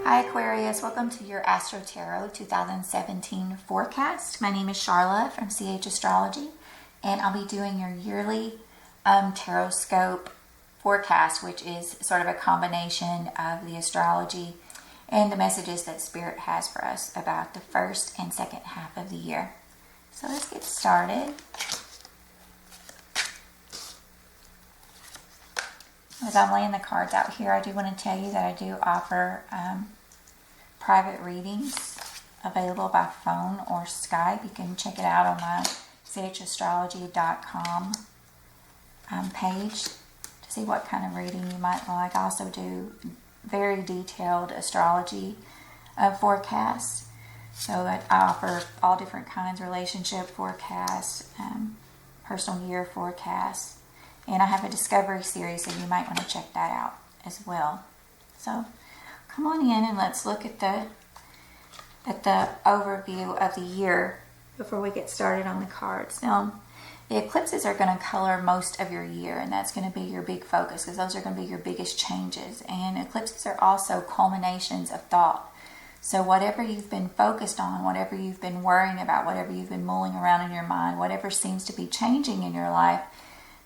Hi Aquarius, welcome to your Astro-Tarot 2017 forecast. My name is Charla from CH Astrology, and I'll be doing your yearly tarot scope forecast, which is sort of a combination of the astrology and the messages that Spirit has for us about the first and second half of the year. So let's get started. As I'm laying the cards out here, I do want to tell you that I do offer private readings available by phone or Skype. You can check it out on my chastrology.com page to see what kind of reading you might like. I also do very detailed astrology forecasts. So I offer all different kinds, relationship forecasts, personal year forecasts. And I have a discovery series, so you might want to check that out as well. So come on in and let's look at the overview of the year before we get started on the cards. Now, the eclipses are going to color most of your year, and that's going to be your big focus because those are going to be your biggest changes. And eclipses are also culminations of thought. So whatever you've been focused on, whatever you've been worrying about, whatever you've been mulling around in your mind, whatever seems to be changing in your life,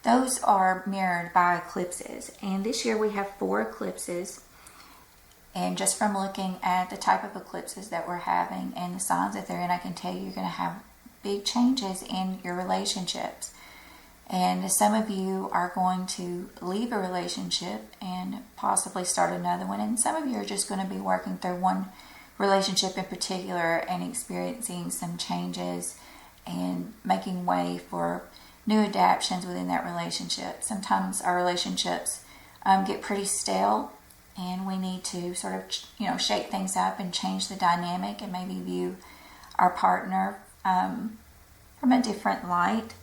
those are mirrored by eclipses. And this year we have 4 eclipses. And just from looking at the type of eclipses that we're having and the signs that they're in, I can tell you you're going to have big changes in your relationships. And some of you are going to leave a relationship and possibly start another one. And some of you are just going to be working through one relationship in particular and experiencing some changes and making way for new adaptations within that relationship. Sometimes our relationships get pretty stale, and we need to sort of, shake things up and change the dynamic and maybe view our partner from a different light.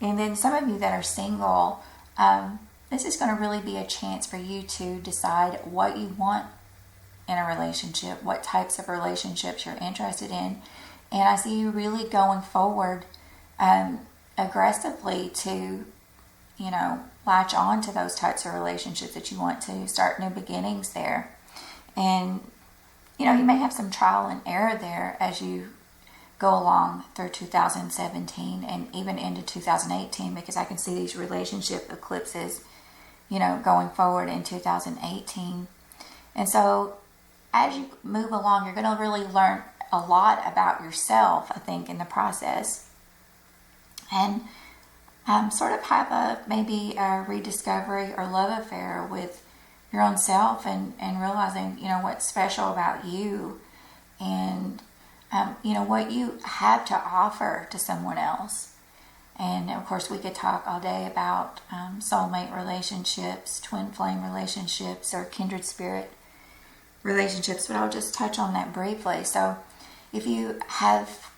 And then some of you that are single, this is going to really be a chance for you to decide what you want in a relationship, what types of relationships you're interested in. And I see you really going forward aggressively to, latch on to those types of relationships that you want to start new beginnings there. And, you may have some trial and error there as you go along through 2017 and even into 2018, because I can see these relationship eclipses, going forward in 2018. And so as you move along, you're going to really learn a lot about yourself, I think, in the process. And sort of have maybe a rediscovery or love affair with your own self and realizing, what's special about you and, what you have to offer to someone else. And of course, we could talk all day about soulmate relationships, twin flame relationships, or kindred spirit relationships, but I'll just touch on that briefly. So if you have,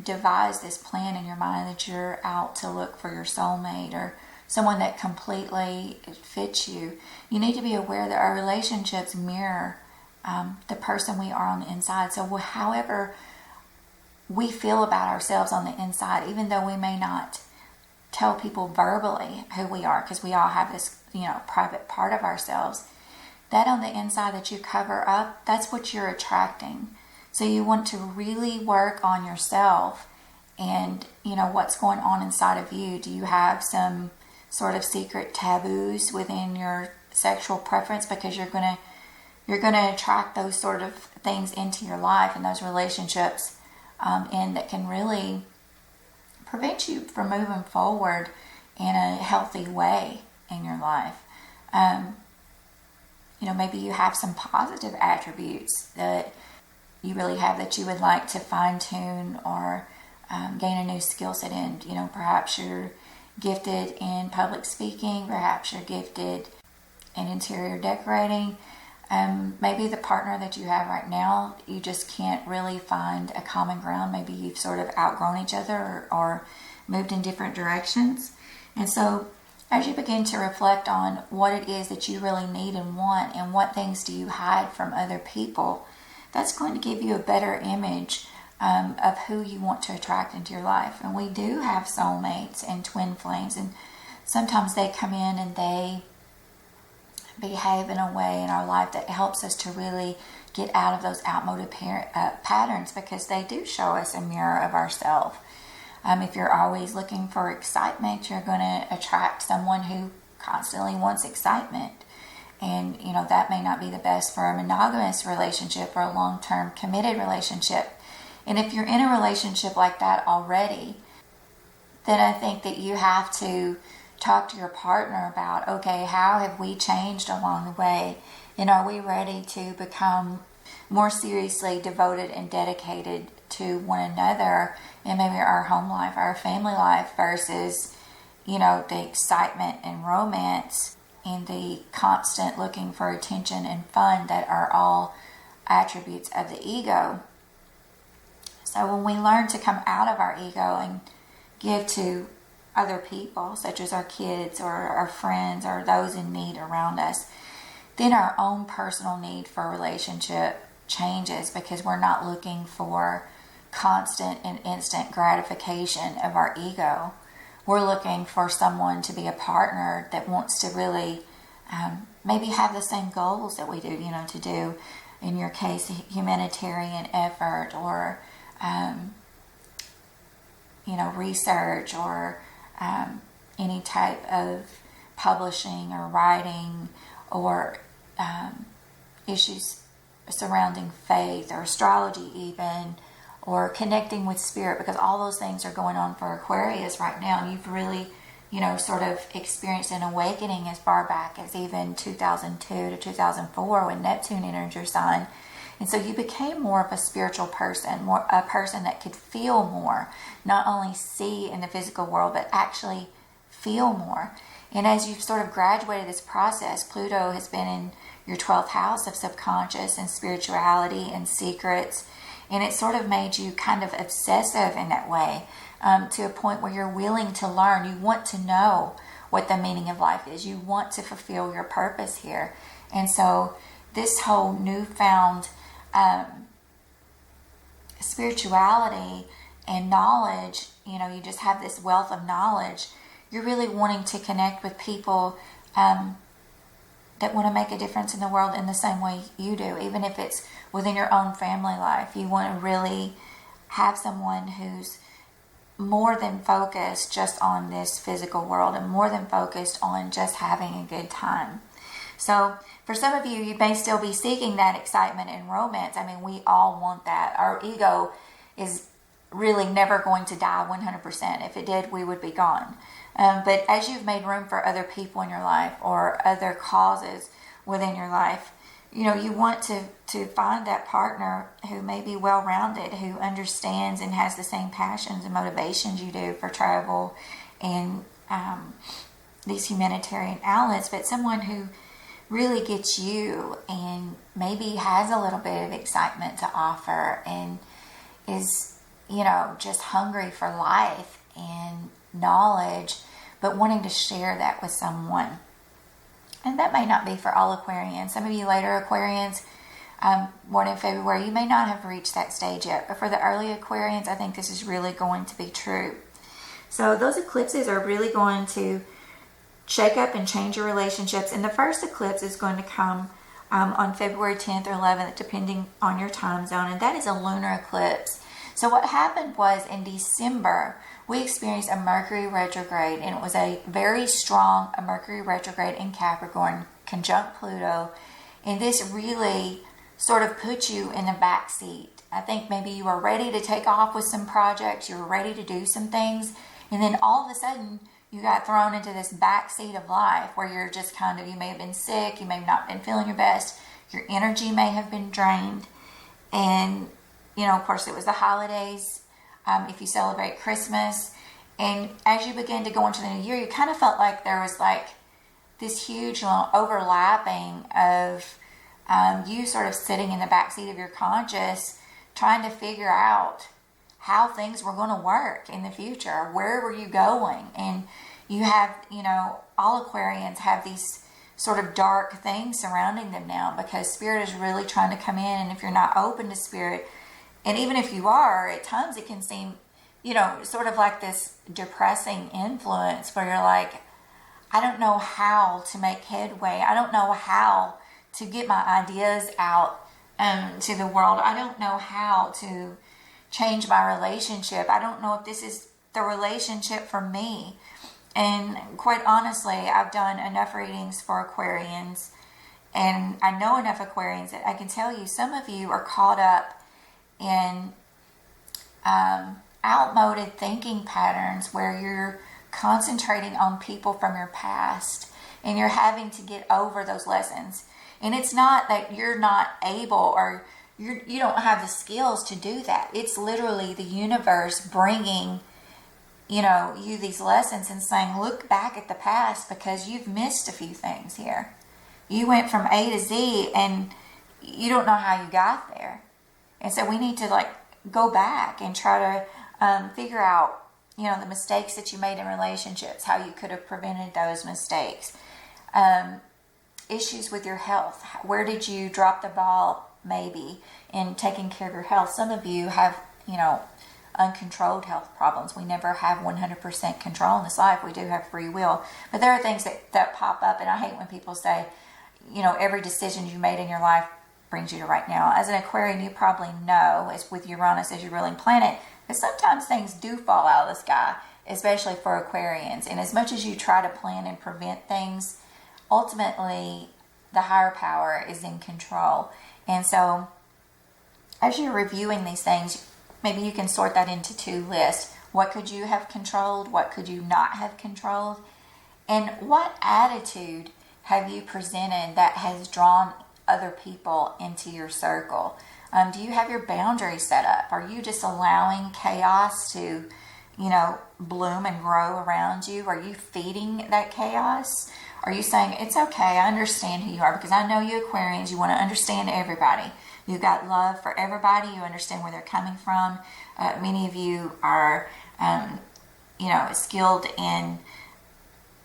devise this plan in your mind that you're out to look for your soulmate or someone that completely fits you, you need to be aware that our relationships mirror the person we are on the inside. So however we feel about ourselves on the inside, even though we may not tell people verbally who we are, because we all have this private part of ourselves, that on the inside that you cover up, that's what you're attracting. So you want to really work on yourself and, what's going on inside of you. Do you have some sort of secret taboos within your sexual preference? Because you're going to attract those sort of things into your life and those relationships and that can really prevent you from moving forward in a healthy way in your life. Maybe you have some positive attributes that you really have that you would like to fine-tune or gain a new skill set in. Perhaps you're gifted in public speaking, perhaps you're gifted in interior decorating. Maybe the partner that you have right now, you just can't really find a common ground. Maybe you've sort of outgrown each other or moved in different directions. And so as you begin to reflect on what it is that you really need and want and what things do you hide from other people, that's going to give you a better image of who you want to attract into your life. And we do have soulmates and twin flames, and sometimes they come in and they behave in a way in our life that helps us to really get out of those outmoded patterns, because they do show us a mirror of ourselves. If you're always looking for excitement, you're going to attract someone who constantly wants excitement. And, that may not be the best for a monogamous relationship or a long-term committed relationship. And if you're in a relationship like that already, then I think that you have to talk to your partner about, okay, how have we changed along the way? And are we ready to become more seriously devoted and dedicated to one another and maybe our home life, our family life, versus, the excitement and romance and the constant looking for attention and fun that are all attributes of the ego. So when we learn to come out of our ego and give to other people, such as our kids or our friends or those in need around us, then our own personal need for a relationship changes, because we're not looking for constant and instant gratification of our ego. We're looking for someone to be a partner that wants to really maybe have the same goals that we do, to do, in your case, humanitarian effort or, research or any type of publishing or writing or issues surrounding faith or astrology even, or connecting with spirit, because all those things are going on for Aquarius right now. And you've really, sort of experienced an awakening as far back as even 2002 to 2004 when Neptune entered your sign. And so you became more of a spiritual person, more a person that could feel more, not only see in the physical world, but actually feel more. And as you've sort of graduated this process, Pluto has been in your 12th house of subconscious and spirituality and secrets. And it sort of made you kind of obsessive in that way, to a point where you're willing to learn. You want to know what the meaning of life is. You want to fulfill your purpose here. And so this whole newfound spirituality and knowledge, you just have this wealth of knowledge. You're really wanting to connect with people that want to make a difference in the world in the same way you do, even if it's within your own family life. You want to really have someone who's more than focused just on this physical world and more than focused on just having a good time. So for some of you, you may still be seeking that excitement and romance. I mean, we all want that. Our ego is really never going to die 100%. If it did, we would be gone. But as you've made room for other people in your life or other causes within your life, you want to find that partner who may be well-rounded, who understands and has the same passions and motivations you do for travel and these humanitarian outlets, but someone who really gets you and maybe has a little bit of excitement to offer and is, just hungry for life and knowledge, but wanting to share that with someone. And that may not be for all Aquarians. Some of you later Aquarians, born in February, you may not have reached that stage yet. But for the early Aquarians, I think this is really going to be true. So those eclipses are really going to shake up and change your relationships. And the first eclipse is going to come on February 10th or 11th, depending on your time zone. And that is a lunar eclipse. So what happened was in December, we experienced a Mercury retrograde, and it was a very strong Mercury retrograde in Capricorn, conjunct Pluto, and this really sort of put you in the back seat. I think maybe you were ready to take off with some projects, you were ready to do some things, and then all of a sudden you got thrown into this back seat of life where you're just kind of, you may have been sick, you may have not been feeling your best, your energy may have been drained, and of course it was the holidays. If you celebrate Christmas, and as you begin to go into the new year, you kind of felt like there was like this huge overlapping of you sort of sitting in the backseat of your conscious, trying to figure out how things were going to work in the future. Where were you going? And you have, all Aquarians have these sort of dark things surrounding them now, because Spirit is really trying to come in, and if you're not open to Spirit, and even if you are, at times it can seem, sort of like this depressing influence where you're like, I don't know how to make headway. I don't know how to get my ideas out to the world. I don't know how to change my relationship. I don't know if this is the relationship for me. And quite honestly, I've done enough readings for Aquarians, and I know enough Aquarians that I can tell you some of you are caught up in outmoded thinking patterns where you're concentrating on people from your past and you're having to get over those lessons. And it's not that you're not able or you don't have the skills to do that. It's literally the universe bringing you these lessons and saying, look back at the past because you've missed a few things here. You went from A to Z and you don't know how you got there. And so we need to go back and try to figure out, the mistakes that you made in relationships, how you could have prevented those mistakes. Issues with your health. Where did you drop the ball maybe in taking care of your health? Some of you have, uncontrolled health problems. We never have 100% control in this life. We do have free will. But there are things that pop up, and I hate when people say, every decision you made in your life brings you to right now. As an Aquarian, you probably know, as with Uranus as your ruling planet, that sometimes things do fall out of the sky, especially for Aquarians. And as much as you try to plan and prevent things, ultimately the higher power is in control. And so as you're reviewing these things, maybe you can sort that into two lists. What could you have controlled? What could you not have controlled? And what attitude have you presented that has drawn other people into your circle? Do you have your boundaries set up? Are you just allowing chaos to, bloom and grow around you? Are you feeding that chaos? Are you saying, it's okay, I understand who you are, because I know you Aquarians, you want to understand everybody. You've got love for everybody. You understand where they're coming from. Many of you are, skilled in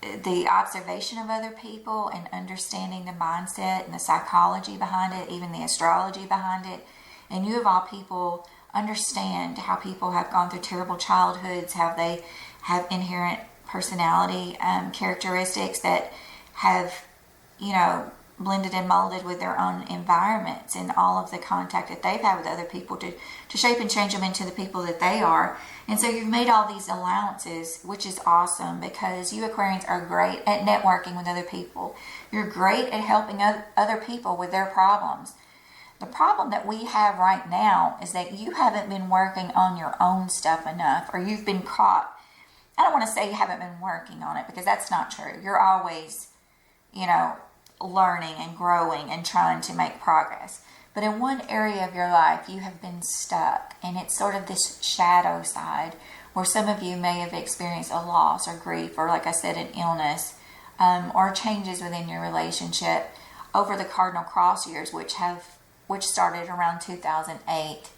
the observation of other people and understanding the mindset and the psychology behind it, even the astrology behind it. And you of all people understand how people have gone through terrible childhoods, how they have inherent personality characteristics that have, blended and molded with their own environments and all of the contact that they've had with other people to shape and change them into the people that they are. And so you've made all these allowances, which is awesome because you Aquarians are great at networking with other people. You're great at helping other people with their problems. The problem that we have right now is that you haven't been working on your own stuff enough, or you've been caught. I don't want to say you haven't been working on it because that's not true. You're always, learning and growing and trying to make progress. But in one area of your life, you have been stuck, and it's sort of this shadow side where some of you may have experienced a loss or grief, or like I said, an illness, or changes within your relationship over the cardinal cross years, which started around 2008.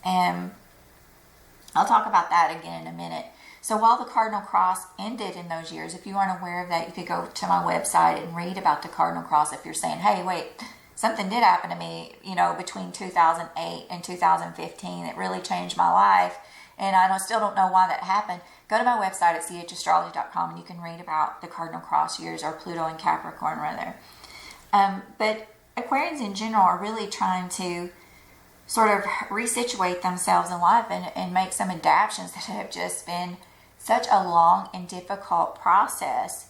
And I'll talk about that again in a minute. So while the cardinal cross ended in those years, if you aren't aware of that, you could go to my website and read about the cardinal cross. If you're saying, hey, wait, something did happen to me, between 2008 and 2015 that really changed my life, and I still don't know why that happened, go to my website at chastrology.com and you can read about the cardinal cross years, or Pluto and Capricorn rather. But Aquarians in general are really trying to sort of resituate themselves in life and make some adaptations that have just been such a long and difficult process.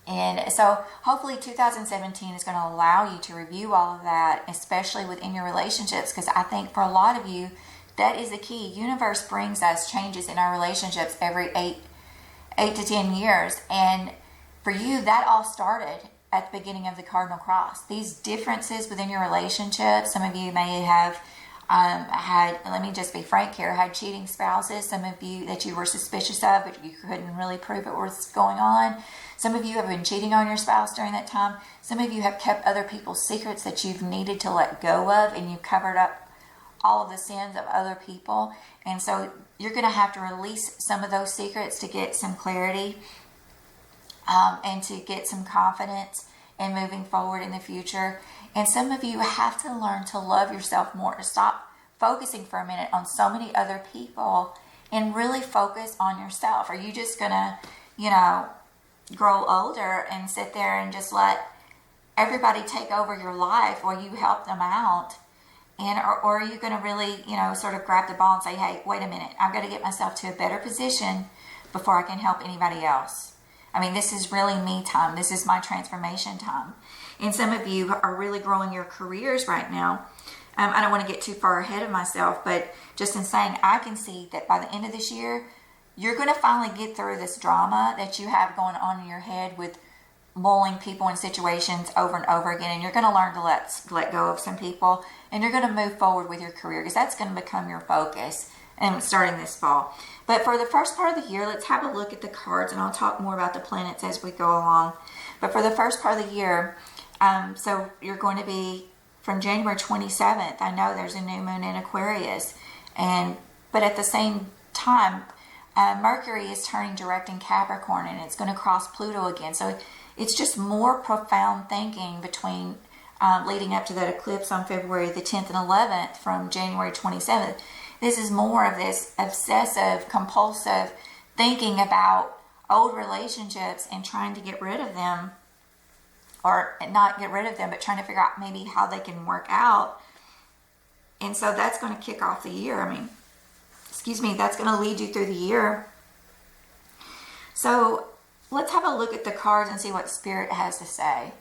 And so hopefully 2017 is going to allow you to review all of that, especially within your relationships, because I think for a lot of you, that is the key. Universe brings us changes in our relationships every 8 to 10 years. And for you, that all started at the beginning of the cardinal cross. These differences within your relationships, some of you may have had, let me just be frank here, had cheating spouses. Some of you that you were suspicious of, but you couldn't really prove it was going on. Some of you have been cheating on your spouse during that time. Some of you have kept other people's secrets that you've needed to let go of, and you covered up all of the sins of other people. And so you're going to have to release some of those secrets to get some clarity and to get some confidence in moving forward in the future. And some of you have to learn to love yourself more, to stop focusing for a minute on so many other people and really focus on yourself. Are you just going to, grow older and sit there and just let everybody take over your life while you help them out? And or are you going to really, sort of grab the ball and say, hey, wait a minute, I've got to get myself to a better position before I can help anybody else? I mean, this is really me time. This is my transformation time. And some of you are really growing your careers right now. I don't want to get too far ahead of myself, but just in saying, I can see that by the end of this year, you're going to finally get through this drama that you have going on in your head with mulling people in situations over and over again, and you're going to learn to let go of some people, and you're going to move forward with your career, because that's going to become your focus and starting this fall. But for the first part of the year, let's have a look at the cards, and I'll talk more about the planets as we go along. But for the first part of the year, so you're going to be from January 27th. I know there's a new moon in Aquarius, but at the same time, Mercury is turning direct in Capricorn, and it's going to cross Pluto again. So it's just more profound thinking between leading up to that eclipse on February the 10th and 11th from January 27th. This is more of this obsessive, compulsive thinking about old relationships and trying to get rid of them, or not get rid of them, but trying to figure out maybe how they can work out. And so that's going to kick off the year. That's going to lead you through the year. So let's have a look at the cards and see what Spirit has to say.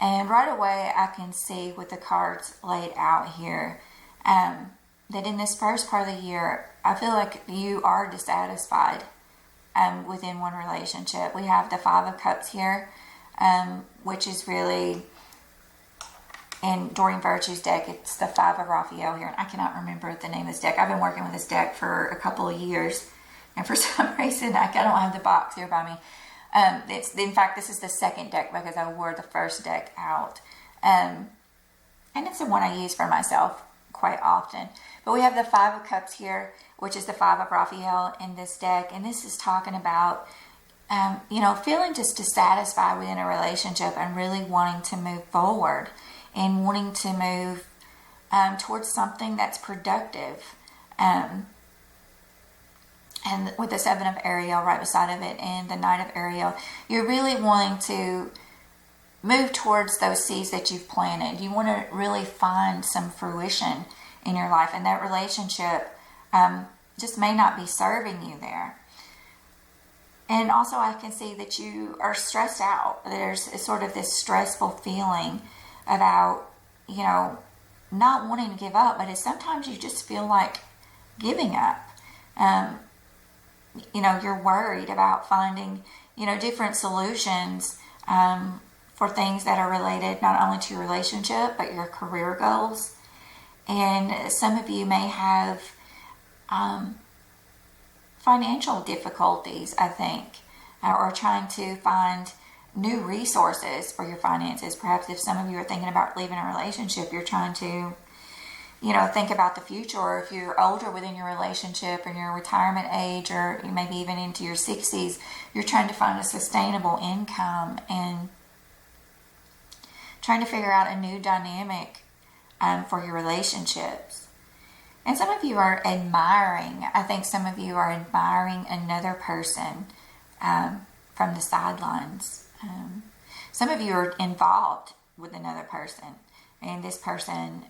And right away, I can see with the cards laid out here, that in this first part of the year, I feel like you are dissatisfied within one relationship. We have the Five of Cups here, which is really, in Doreen Virtue's deck, it's the Five of Raphael here. And I cannot remember the name of this deck. I've been working with this deck for a couple of years, and for some reason, I don't have the box here by me. In fact, this is the second deck because I wore the first deck out. And it's the one I use for myself quite often. But we have the Five of Cups here, which is the Five of Raphael in this deck. And this is talking about, feeling just dissatisfied within a relationship and really wanting to move forward and wanting to move towards something that's productive. And with the Seven of Ariel right beside of it and the Knight of Ariel, you're really wanting to move towards those seeds that you've planted. You want to really find some fruition in your life, and that relationship just may not be serving you there. And also I can see that you are stressed out. There's sort of this stressful feeling about, not wanting to give up, but sometimes you just feel like giving up. You're worried about finding, different solutions for things that are related not only to your relationship, but your career goals. And some of you may have financial difficulties, I think, or trying to find new resources for your finances. Perhaps if some of you are thinking about leaving a relationship, you're trying to think about the future, or if you're older within your relationship and your retirement age, or maybe even into your 60s, you're trying to find a sustainable income and trying to figure out a new dynamic for your relationships. And some of you are admiring, I think some of you are admiring another person from the sidelines. Some of you are involved with another person, and this person,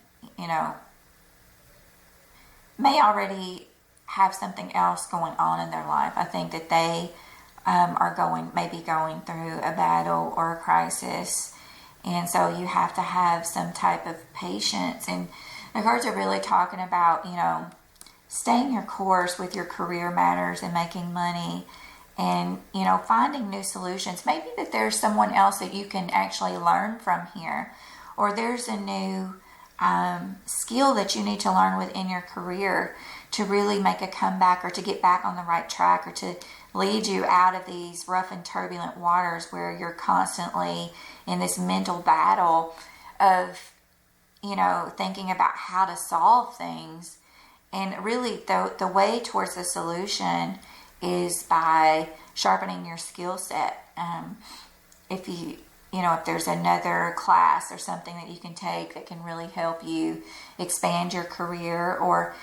may already have something else going on in their life. I think that they are maybe going through a battle or a crisis, and so you have to have some type of patience. And the cards are really talking about, staying your course with your career matters and making money, and finding new solutions. Maybe that there's someone else that you can actually learn from here, or there's a new skill that you need to learn within your career to really make a comeback, or to get back on the right track, or to lead you out of these rough and turbulent waters where you're constantly in this mental battle of, thinking about how to solve things. And really the way towards the solution is by sharpening your skill set. If there's another class or something that you can take that can really help you expand your career, or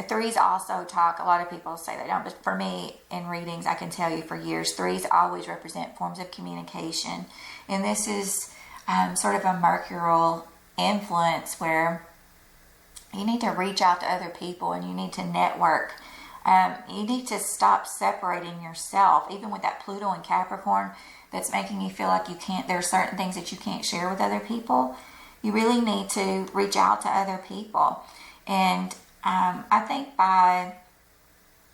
Threes also talk, a lot of people say they don't, but for me in readings, I can tell you for years, threes always represent forms of communication. And this is sort of a mercurial influence where you need to reach out to other people and you need to network. You need to stop separating yourself, even with that Pluto and Capricorn that's making you feel like you can't, there are certain things that you can't share with other people. You really need to reach out to other people. And I think by,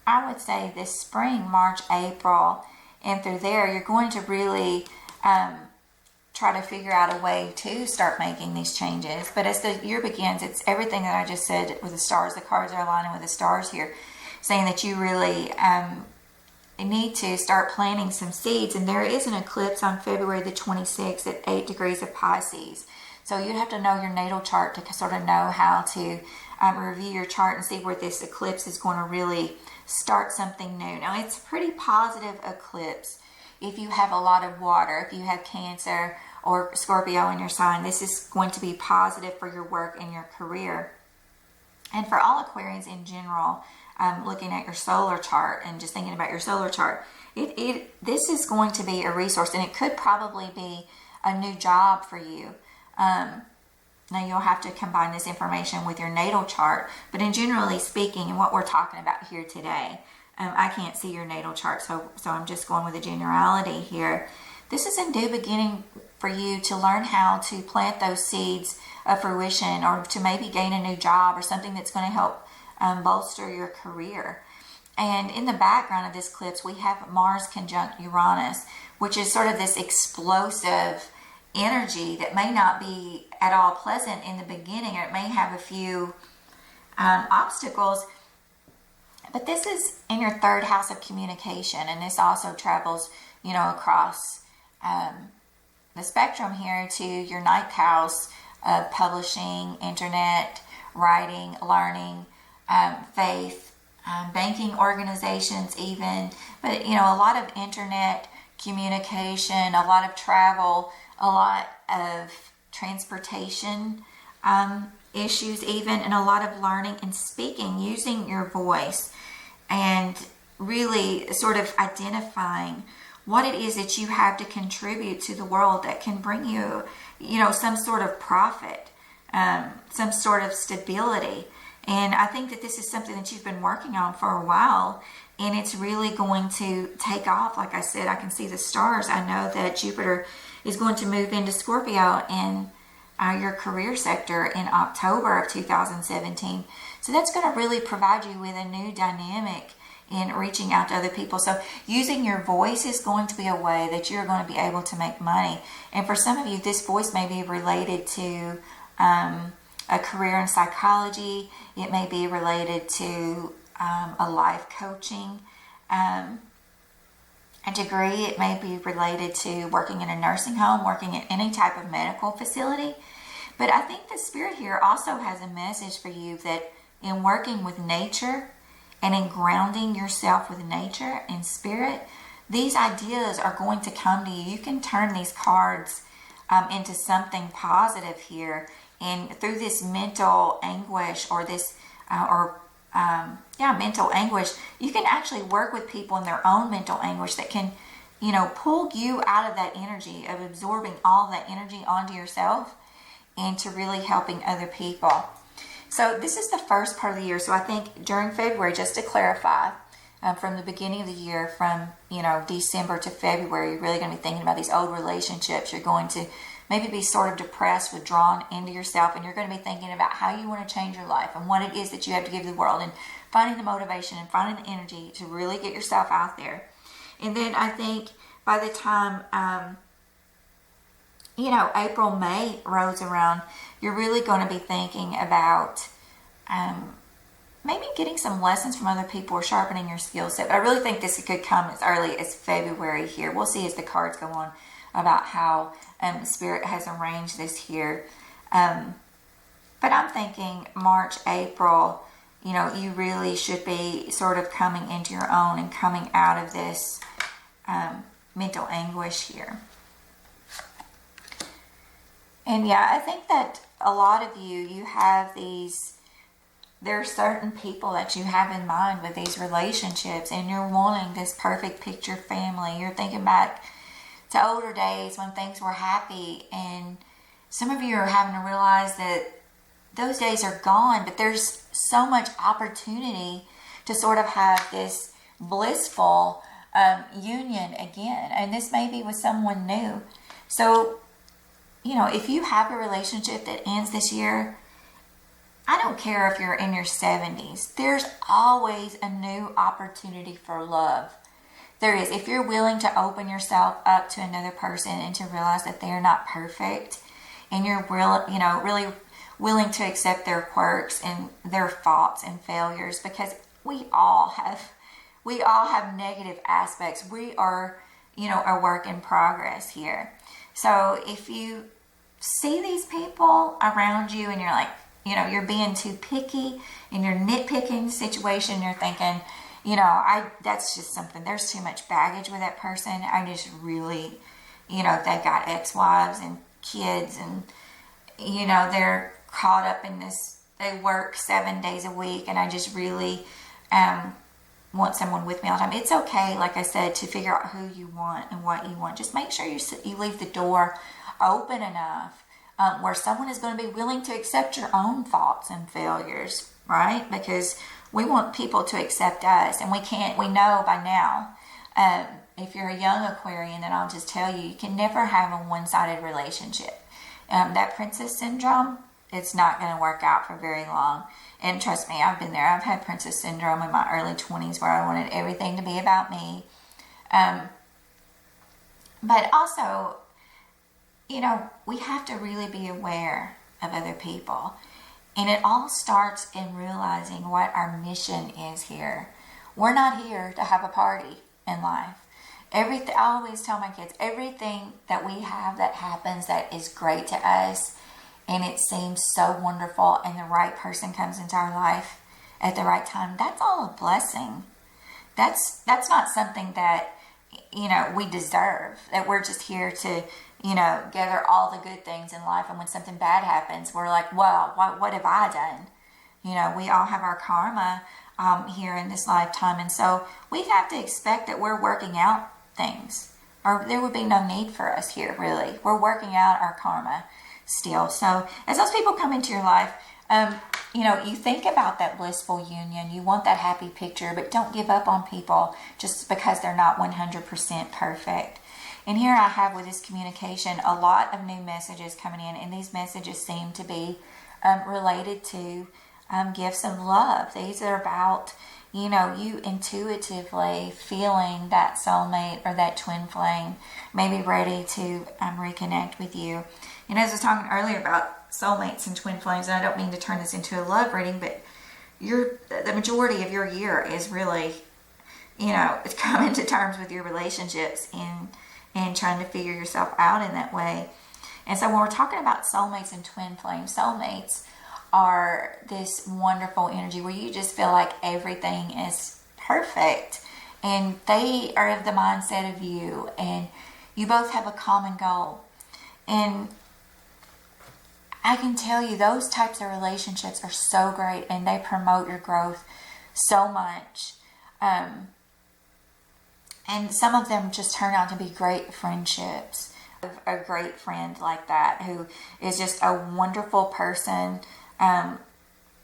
I would say this spring, March, April, and through there, you're going to really try to figure out a way to start making these changes. But as the year begins, it's everything that I just said with the stars. The cards are aligning with the stars here, saying that you really need to start planting some seeds. And there is an eclipse on February the 26th at 8 degrees of Pisces. So you'd have to know your natal chart to sort of know how to review your chart and see where this eclipse is going to really start something new. Now, it's a pretty positive eclipse if you have a lot of water, if you have Cancer or Scorpio in your sign. This is going to be positive for your work and your career. And for all Aquarians in general, looking at your solar chart and just thinking about your solar chart, this is going to be a resource, and it could probably be a new job for you. Now you'll have to combine this information with your natal chart, but in generally speaking, and what we're talking about here today, I can't see your natal chart, so I'm just going with a generality here. This is a new beginning for you to learn how to plant those seeds of fruition, or to maybe gain a new job or something that's going to help bolster your career. And in the background of this eclipse, we have Mars conjunct Uranus, which is sort of this explosive energy that may not be at all pleasant in the beginning, or it may have a few obstacles. But this is in your third house of communication, and this also travels, across the spectrum here to your ninth house of publishing, internet, writing, learning, faith, banking organizations even. But, a lot of internet communication, a lot of travel, a lot of transportation issues even, and a lot of learning and speaking, using your voice and really sort of identifying what it is that you have to contribute to the world that can bring you, some sort of profit, some sort of stability. And I think that this is something that you've been working on for a while, and it's really going to take off. Like I said, I can see the stars. I know that Jupiter is going to move into Scorpio in your career sector in October of 2017. So that's going to really provide you with a new dynamic in reaching out to other people. So using your voice is going to be a way that you're going to be able to make money. And for some of you, this voice may be related to a career in psychology. It may be related to a life coaching a degree. It may be related to working in a nursing home, working in any type of medical facility. But I think the Spirit here also has a message for you that in working with nature and in grounding yourself with nature and spirit, these ideas are going to come to you. You can turn these cards into something positive here. And through this mental anguish or this, mental anguish, you can actually work with people in their own mental anguish that can, pull you out of that energy of absorbing all of that energy onto yourself into really helping other people. So this is the first part of the year. So I think during February, just to clarify, from the beginning of the year, from, December to February, you're really going to be thinking about these old relationships. You're going to maybe be sort of depressed, withdrawn into yourself, and you're going to be thinking about how you want to change your life and what it is that you have to give to the world, and finding the motivation and finding the energy to really get yourself out there. And then I think by the time, April, May rolls around, you're really going to be thinking about maybe getting some lessons from other people or sharpening your skill set. But I really think this could come as early as February here. We'll see as the cards go on about how Spirit has arranged this here. But I'm thinking March, April, you really should be sort of coming into your own and coming out of this mental anguish here. And I think that a lot of you have these there are certain people that you have in mind with these relationships, and you're wanting this perfect picture family. You're thinking back to older days when things were happy, and some of you are having to realize that those days are gone, but there's so much opportunity to sort of have this blissful union again. And this may be with someone new. So, you know, if you have a relationship that ends this year, I don't care if you're in your 70s, there's always a new opportunity for love. There is. If you're willing to open yourself up to another person and to realize that they're not perfect, and you're really willing to accept their quirks and their faults and failures, because we all have negative aspects. We are, a work in progress here. So if you see these people around you and you're like, you're being too picky and you're nitpicking the situation, you're thinking, that's just something, there's too much baggage with that person. I just really, they've got ex-wives and kids, and, they're caught up in this, they work 7 days a week, and I just really want someone with me all the time. It's okay, like I said, to figure out who you want and what you want. Just make sure you leave the door open enough where someone is going to be willing to accept your own faults and failures, right? Because we want people to accept us, and we know by now, if you're a young Aquarian, then I'll just tell you, you can never have a one-sided relationship. That princess syndrome, it's not going to work out for very long. And trust me, I've been there. I've had princess syndrome in my early 20s where I wanted everything to be about me. But also, we have to really be aware of other people. And it all starts in realizing what our mission is here. We're not here to have a party in life. I always tell my kids, everything that we have that happens that is great to us, and it seems so wonderful, and the right person comes into our life at the right time, that's all a blessing. That's not something that, we deserve, that we're just here to, gather all the good things in life, and when something bad happens, we're like, well, what have I done? We all have our karma here in this lifetime, and so we have to expect that we're working out things, or there would be no need for us here, really. We're working out our karma still. So as those people come into your life, you think about that blissful union. You want that happy picture, but don't give up on people just because they're not 100% perfect. And here I have with this communication a lot of new messages coming in, and these messages seem to be related to gifts of love. These are about, you intuitively feeling that soulmate or that twin flame may be ready to reconnect with you. As I was talking earlier about soulmates and twin flames, and I don't mean to turn this into a love reading, but the majority of your year is really, it's coming to terms with your relationships and trying to figure yourself out in that way. And so when we're talking about soulmates and twin flames, soulmates are this wonderful energy where you just feel like everything is perfect, and they are of the mindset of you, and you both have a common goal. And I can tell you those types of relationships are so great, and they promote your growth so much. And some of them just turn out to be great friendships. A great friend like that who is just a wonderful person.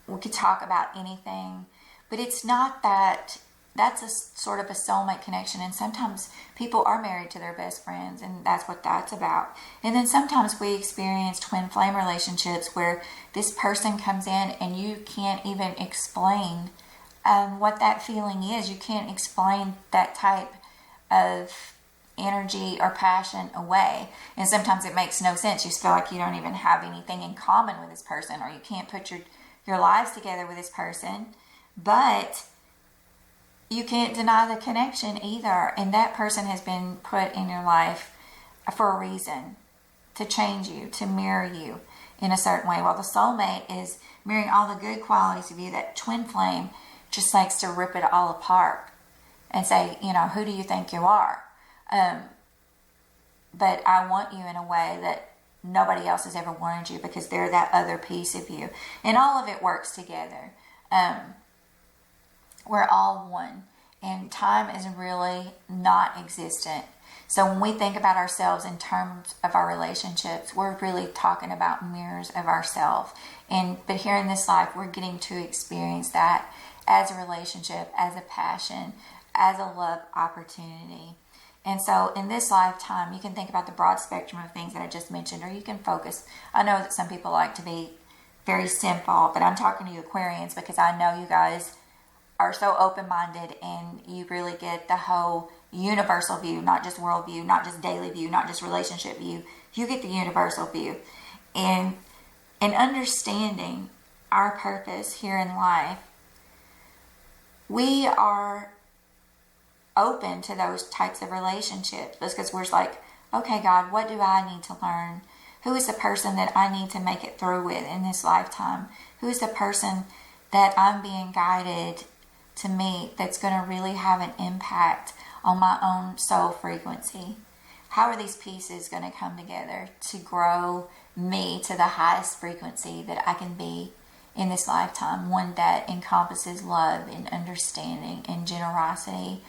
We could talk about anything, but it's not that. That's a sort of a soulmate connection, and sometimes people are married to their best friends, and that's what that's about. And then sometimes we experience twin flame relationships where this person comes in and you can't even explain what that feeling is. You can't explain that type of energy or passion away, and sometimes it makes no sense. You feel like you don't even have anything in common with this person, or you can't put your lives together with this person, but you can't deny the connection either, and that person has been put in your life for a reason, to change you, to mirror you in a certain way. While the soulmate is mirroring all the good qualities of you, that twin flame just likes to rip it all apart and say, who do you think you are? But I want you in a way that nobody else has ever wanted you, because they're that other piece of you. And all of it works together. We're all one, and time is really not existent. So when we think about ourselves in terms of our relationships, we're really talking about mirrors of ourselves. But here in this life, we're getting to experience that as a relationship, as a passion, as a love opportunity. And so in this lifetime, you can think about the broad spectrum of things that I just mentioned, or you can focus. I know that some people like to be very simple, but I'm talking to you Aquarians because I know you guys are so open-minded and you really get the whole universal view, not just world view, not just daily view, not just relationship view. You get the universal view. And understanding our purpose here in life, we are open to those types of relationships because we're like, okay, God, what do I need to learn? Who is the person that I need to make it through with in this lifetime? Who is the person that I'm being guided to meet that's going to really have an impact on my own soul frequency? How are these pieces going to come together to grow me to the highest frequency that I can be in this lifetime? One that encompasses love and understanding and generosity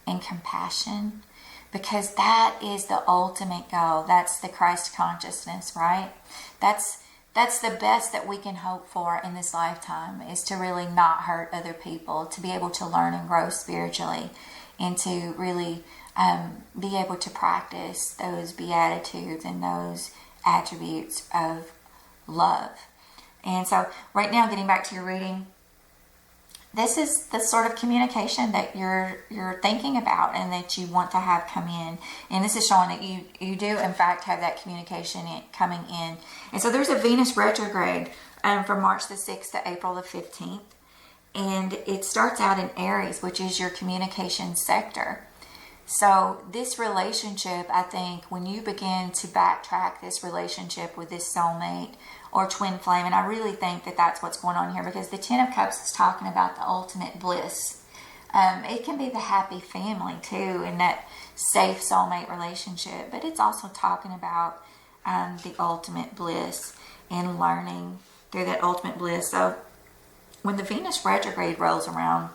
and compassion, because that is the ultimate goal. That's the Christ consciousness, right? That's the best that we can hope for in this lifetime, is to really not hurt other people, to be able to learn and grow spiritually, and to really be able to practice those beatitudes and those attributes of love. And so right now, getting back to your reading, this is the sort of communication that you're thinking about and that you want to have come in. And this is showing that you do, in fact, have that communication coming in. And so there's a Venus retrograde from March the 6th to April the 15th. And it starts out in Aries, which is your communication sector. So this relationship, I think, when you begin to backtrack this relationship with this soulmate or twin flame, and I really think that that's what's going on here, because the Ten of Cups is talking about the ultimate bliss. It can be the happy family too, in that safe soulmate relationship, but it's also talking about the ultimate bliss and learning through that ultimate bliss. So when the Venus retrograde rolls around,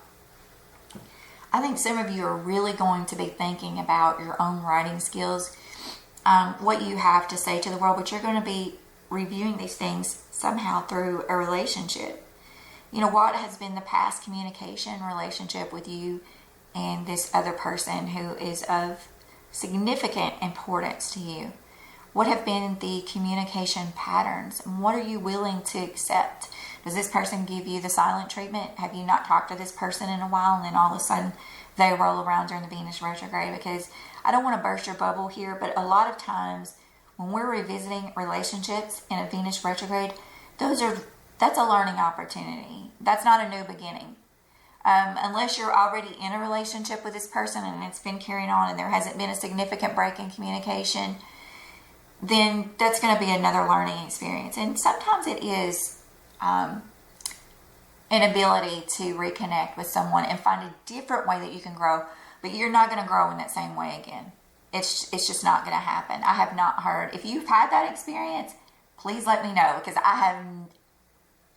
I think some of you are really going to be thinking about your own writing skills, what you have to say to the world, but you're going to be reviewing these things somehow through a relationship. You know, what has been the past communication relationship with you and this other person who is of significant importance to you? What have been the communication patterns? And what are you willing to accept? Does this person give you the silent treatment? Have you not talked to this person in a while and then all of a sudden they roll around during the Venus retrograde? Because I don't want to burst your bubble here, but a lot of times when we're revisiting relationships in a Venus retrograde, that's a learning opportunity. That's not a new beginning. Unless you're already in a relationship with this person and it's been carrying on and there hasn't been a significant break in communication, then that's going to be another learning experience. And sometimes it is an ability to reconnect with someone and find a different way that you can grow, but you're not going to grow in that same way again. It's just not going to happen. I have not heard. If you've had that experience, please let me know, because I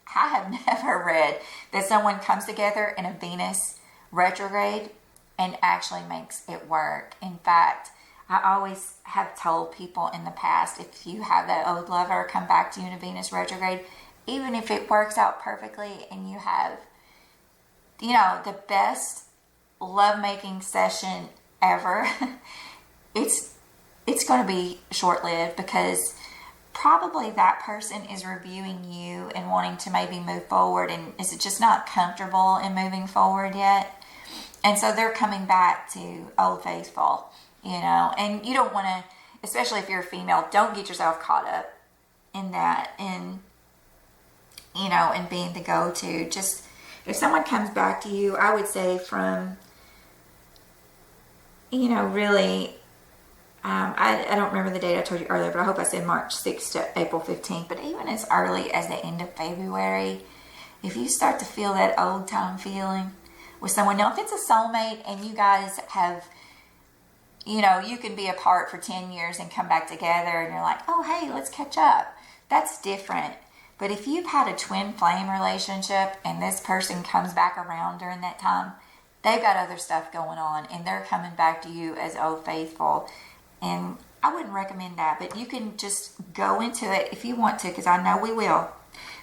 have never read that someone comes together in a Venus retrograde and actually makes it work. In fact, I always have told people in the past, if you have that old lover come back to you in a Venus retrograde, even if it works out perfectly and you have, you know, the best lovemaking session ever, it's going to be short-lived, because probably that person is reviewing you and wanting to maybe move forward and is just not comfortable in moving forward yet. And so they're coming back to Old Faithful, you know, and you don't want to, especially if you're a female, don't get yourself caught up in that and, you know, and being the go-to. Just, if someone comes back to you, I would say from, you know, really, I don't remember the date I told you earlier, but I hope I said March 6th to April 15th. But even as early as the end of February, if you start to feel that old time feeling with someone, now if it's a soulmate and you guys have, you know, you can be apart for 10 years and come back together and you're like, oh, hey, let's catch up. That's different. But if you've had a twin flame relationship and this person comes back around during that time, they've got other stuff going on and they're coming back to you as old faithful. And I wouldn't recommend that, but you can just go into it if you want to, because I know we will.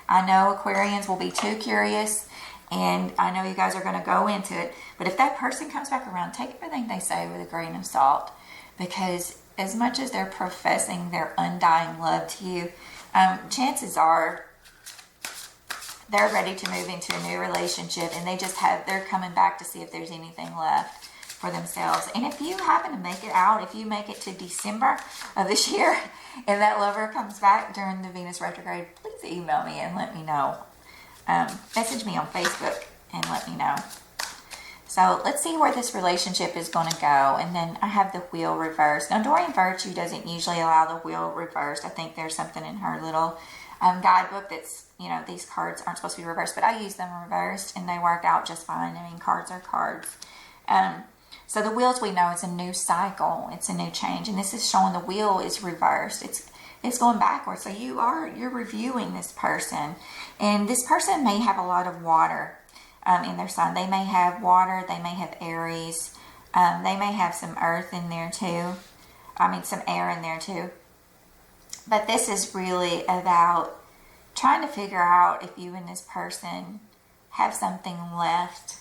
I know Aquarians will be too curious, and I know you guys are going to go into it. But if that person comes back around, take everything they say with a grain of salt, because as much as they're professing their undying love to you, chances are they're ready to move into a new relationship, and they're coming back to see if there's anything left for themselves. And if you happen to make it out, if you make it to December of this year and that lover comes back during the Venus retrograde, please email me and let me know. Message me on Facebook and let me know. So let's see where this relationship is going to go. And then I have the wheel reversed. Now, Doreen Virtue doesn't usually allow the wheel reversed. I think there's something in her little guidebook that's, these cards aren't supposed to be reversed, but I use them reversed and they work out just fine. I mean, cards are cards. So the wheels, we know it's a new cycle, it's a new change, and this is showing the wheel is reversed. It's going backwards. So you're reviewing this person, and this person may have a lot of water in their sign. They may have water, they may have Aries, they may have some earth in there too. Some air in there too. But this is really about trying to figure out if you and this person have something left.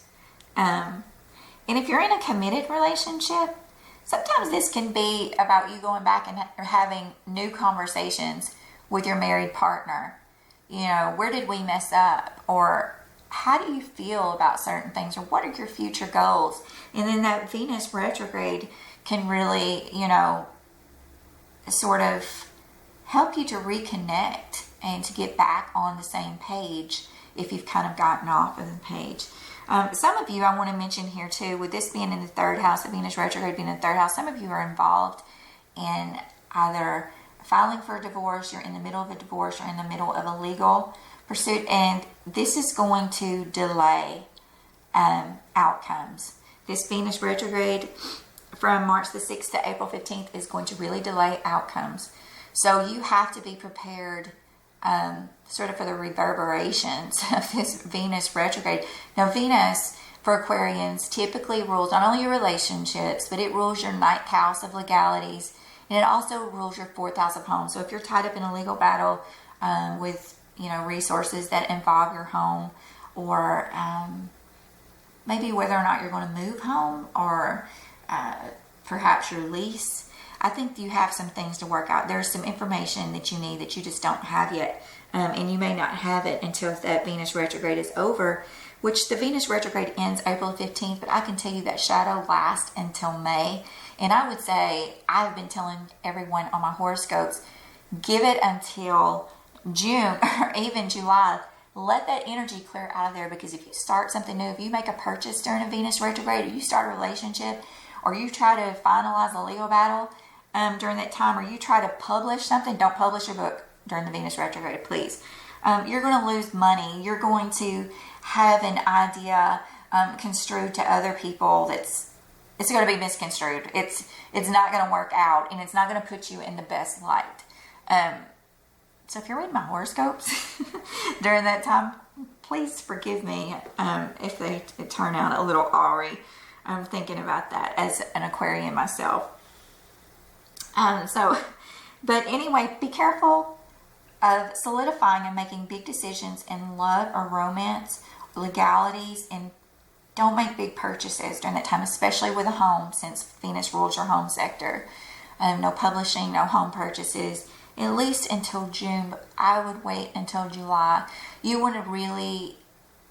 And if you're in a committed relationship, sometimes this can be about you going back and having new conversations with your married partner. Where did we mess up? Or how do you feel about certain things? Or what are your future goals? And then that Venus retrograde can really, sort of help you to reconnect and to get back on the same page if you've kind of gotten off of the page. Some of you, I want to mention here too, with this being in the third house, the Venus retrograde being in the third house, some of you are involved in either filing for a divorce, you're in the middle of a divorce, you're in the middle of a legal pursuit, and this is going to delay outcomes. This Venus retrograde from March the 6th to April 15th is going to really delay outcomes. So you have to be prepared sort of for the reverberations of this Venus retrograde. Now, Venus for Aquarians typically rules not only your relationships, but it rules your ninth house of legalities, and it also rules your fourth house of home. So if you're tied up in a legal battle with resources that involve your home, or maybe whether or not you're going to move home, or perhaps your lease, I think you have some things to work out. There's some information that you need that you just don't have yet. And you may not have it until that Venus retrograde is over, which the Venus retrograde ends April 15th, but I can tell you that shadow lasts until May. And I would say, I've been telling everyone on my horoscopes, give it until June or even July. Let that energy clear out of there, because if you start something new, if you make a purchase during a Venus retrograde, or you start a relationship, or you try to finalize a legal battle during that time, or you try to publish something, don't publish your book during the Venus retrograde, please. You're going to lose money. You're going to have an idea construed to other people it's going to be misconstrued. It's not going to work out, and it's not going to put you in the best light. So if you're reading my horoscopes during that time, please forgive me if they turn out a little awry. I'm thinking about that as an Aquarian myself. But anyway, be careful of solidifying and making big decisions in love or romance, legalities, and don't make big purchases during that time, especially with a home, since Venus rules your home sector. No publishing, no home purchases, at least until June. But I would wait until July. You want to really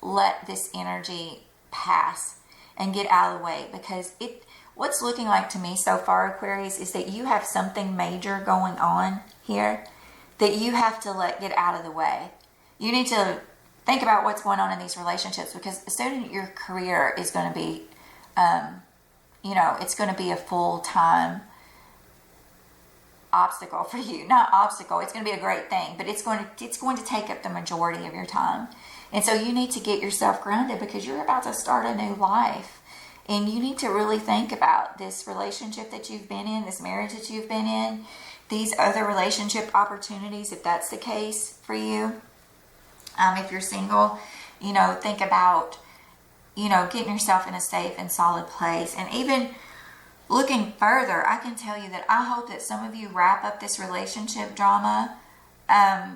let this energy pass and get out of the way, because what's looking like to me so far, Aquarius, is that you have something major going on here that you have to get out of the way. You need to think about what's going on in these relationships, because soon your career is going to be, it's going to be a full-time obstacle for you. Not obstacle, it's going to be a great thing, but it's going to take up the majority of your time. And so you need to get yourself grounded, because you're about to start a new life. And you need to really think about this relationship that you've been in, this marriage that you've been in, these other relationship opportunities, if that's the case for you. If you're single, you know, think about, you know, getting yourself in a safe and solid place. And even looking further, I can tell you that I hope that some of you wrap up this relationship drama,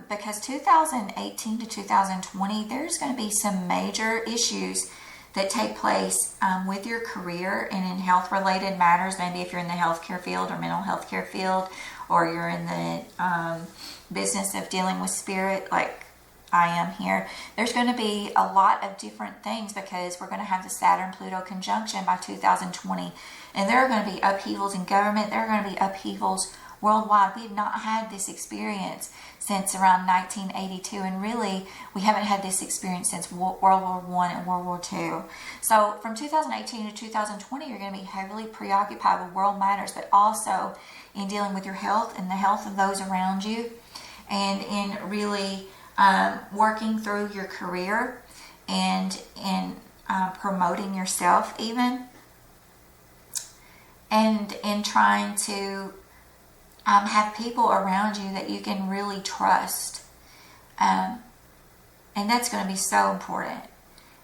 because 2018 to 2020, there's going to be some major issues that take place with your career and in health related matters. Maybe if you're in the healthcare field or mental health care field, or you're in the business of dealing with spirit like I am here. There's going to be a lot of different things because we're going to have the Saturn-Pluto conjunction by 2020. And there are going to be upheavals in government. There are going to be upheavals worldwide. We've not had this experience since around 1982. And really, we haven't had this experience since World War I and World War II. So from 2018 to 2020, you're going to be heavily preoccupied with world matters, but also in dealing with your health and the health of those around you, and in really working through your career and in promoting yourself even, and in trying to have people around you that you can really trust. And that's going to be so important.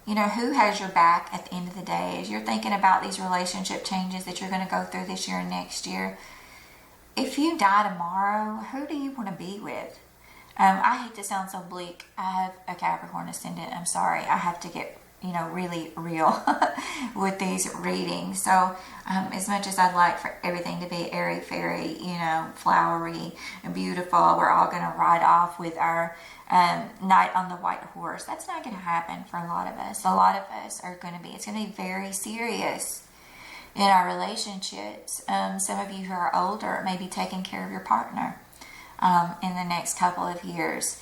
You know, who has your back at the end of the day as you're thinking about these relationship changes that you're going to go through this year and next year. If you die tomorrow, who do you want to be with? I hate to sound so bleak. I have a Capricorn ascendant. I'm sorry. I have to get, you know, really real with these readings. So as much as I'd like for everything to be airy fairy, you know, flowery and beautiful, we're all going to ride off with our knight on the white horse. That's not going to happen for a lot of us. A lot of us are going to be, it's going to be very serious in our relationships. Some of you who are older may be taking care of your partner in the next couple of years.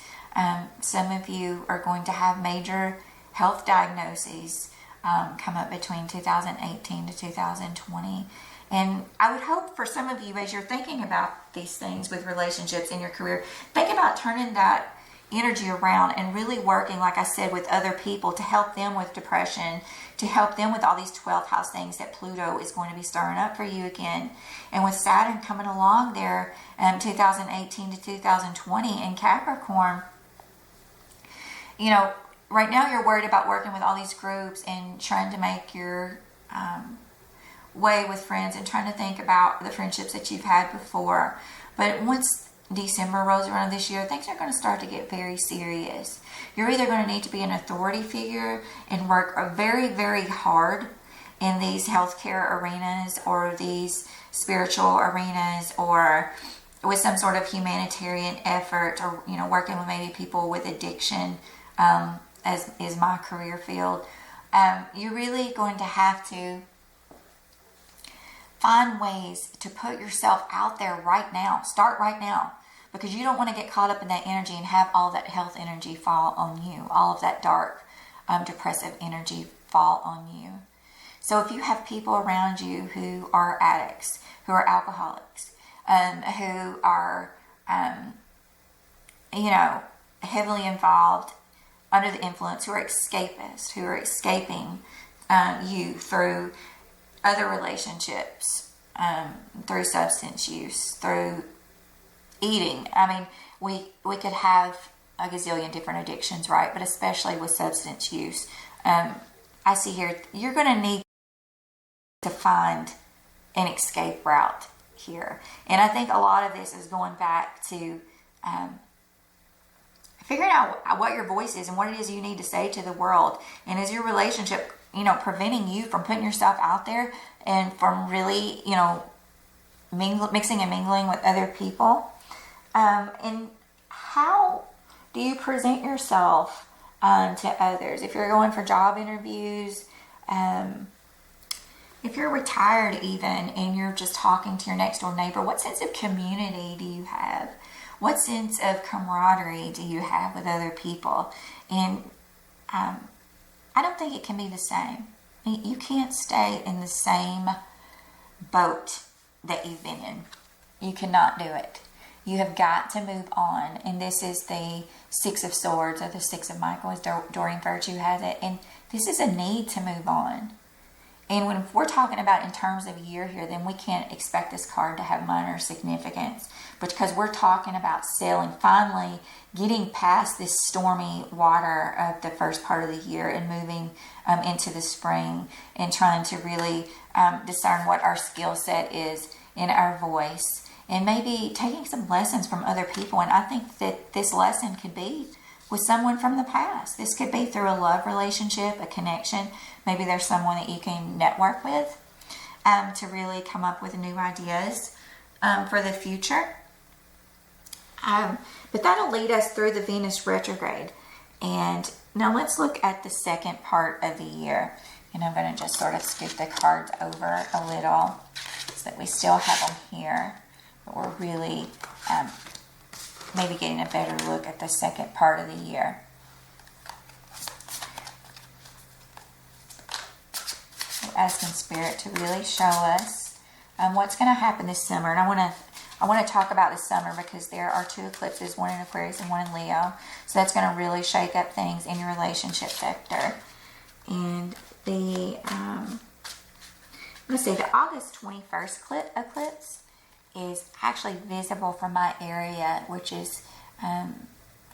Some of you are going to have major health diagnoses come up between 2018 to 2020. And I would hope for some of you, as you're thinking about these things with relationships in your career, think about turning that energy around and really working, like I said, with other people to help them with depression, to help them with all these 12th house things that Pluto is going to be stirring up for you again. And with Saturn coming along there 2018 to 2020 in Capricorn, you know, right now you're worried about working with all these groups and trying to make your way with friends and trying to think about the friendships that you've had before. But once December rolls around this year, things are going to start to get very serious. You're either going to need to be an authority figure and work very, very hard in these healthcare arenas or these spiritual arenas, or with some sort of humanitarian effort, or, you know, working with maybe people with addiction, as is my career field. You're really going to have to find ways to put yourself out there right now. Start right now, because you don't want to get caught up in that energy and have all that health energy fall on you, all of that dark, depressive energy fall on you. So if you have people around you who are addicts, who are alcoholics, who are, you know, heavily involved under the influence, who are escapists, who are escaping you through other relationships, through substance use, through eating. I mean, we could have a gazillion different addictions, right? But especially with substance use. I see here, you're going to need to find an escape route here. And I think a lot of this is going back to figuring out what your voice is and what it is you need to say to the world. And is your relationship, you know, preventing you from putting yourself out there and from really, you know, mixing and mingling with other people? And how do you present yourself to others? If you're going for job interviews, if you're retired even and you're just talking to your next door neighbor, what sense of community do you have? What sense of camaraderie do you have with other people? And I don't think it can be the same. You can't stay in the same boat that you've been in. You cannot do it. You have got to move on. And this is the Six of Swords, or the Six of Michael, as Doreen Virtue has it. And this is a need to move on. And when we're talking about in terms of year here, then we can't expect this card to have minor significance, because we're talking about sailing, finally getting past this stormy water of the first part of the year and moving into the spring, and trying to really discern what our skill set is in our voice, and maybe taking some lessons from other people. And I think that this lesson could be with someone from the past. This could be through a love relationship, a connection. Maybe there's someone that you can network with to really come up with new ideas for the future. But that'll lead us through the Venus retrograde. And now let's look at the second part of the year. And I'm going to just sort of scoot the cards over a little so that we still have them here. But we're really maybe getting a better look at the second part of the year. We're asking Spirit to really show us what's going to happen this summer. And I want to talk about this summer because there are 2 eclipses, one in Aquarius and one in Leo. So that's going to really shake up things in your relationship sector. And let's see, the August 21st eclipse is actually visible from my area, which is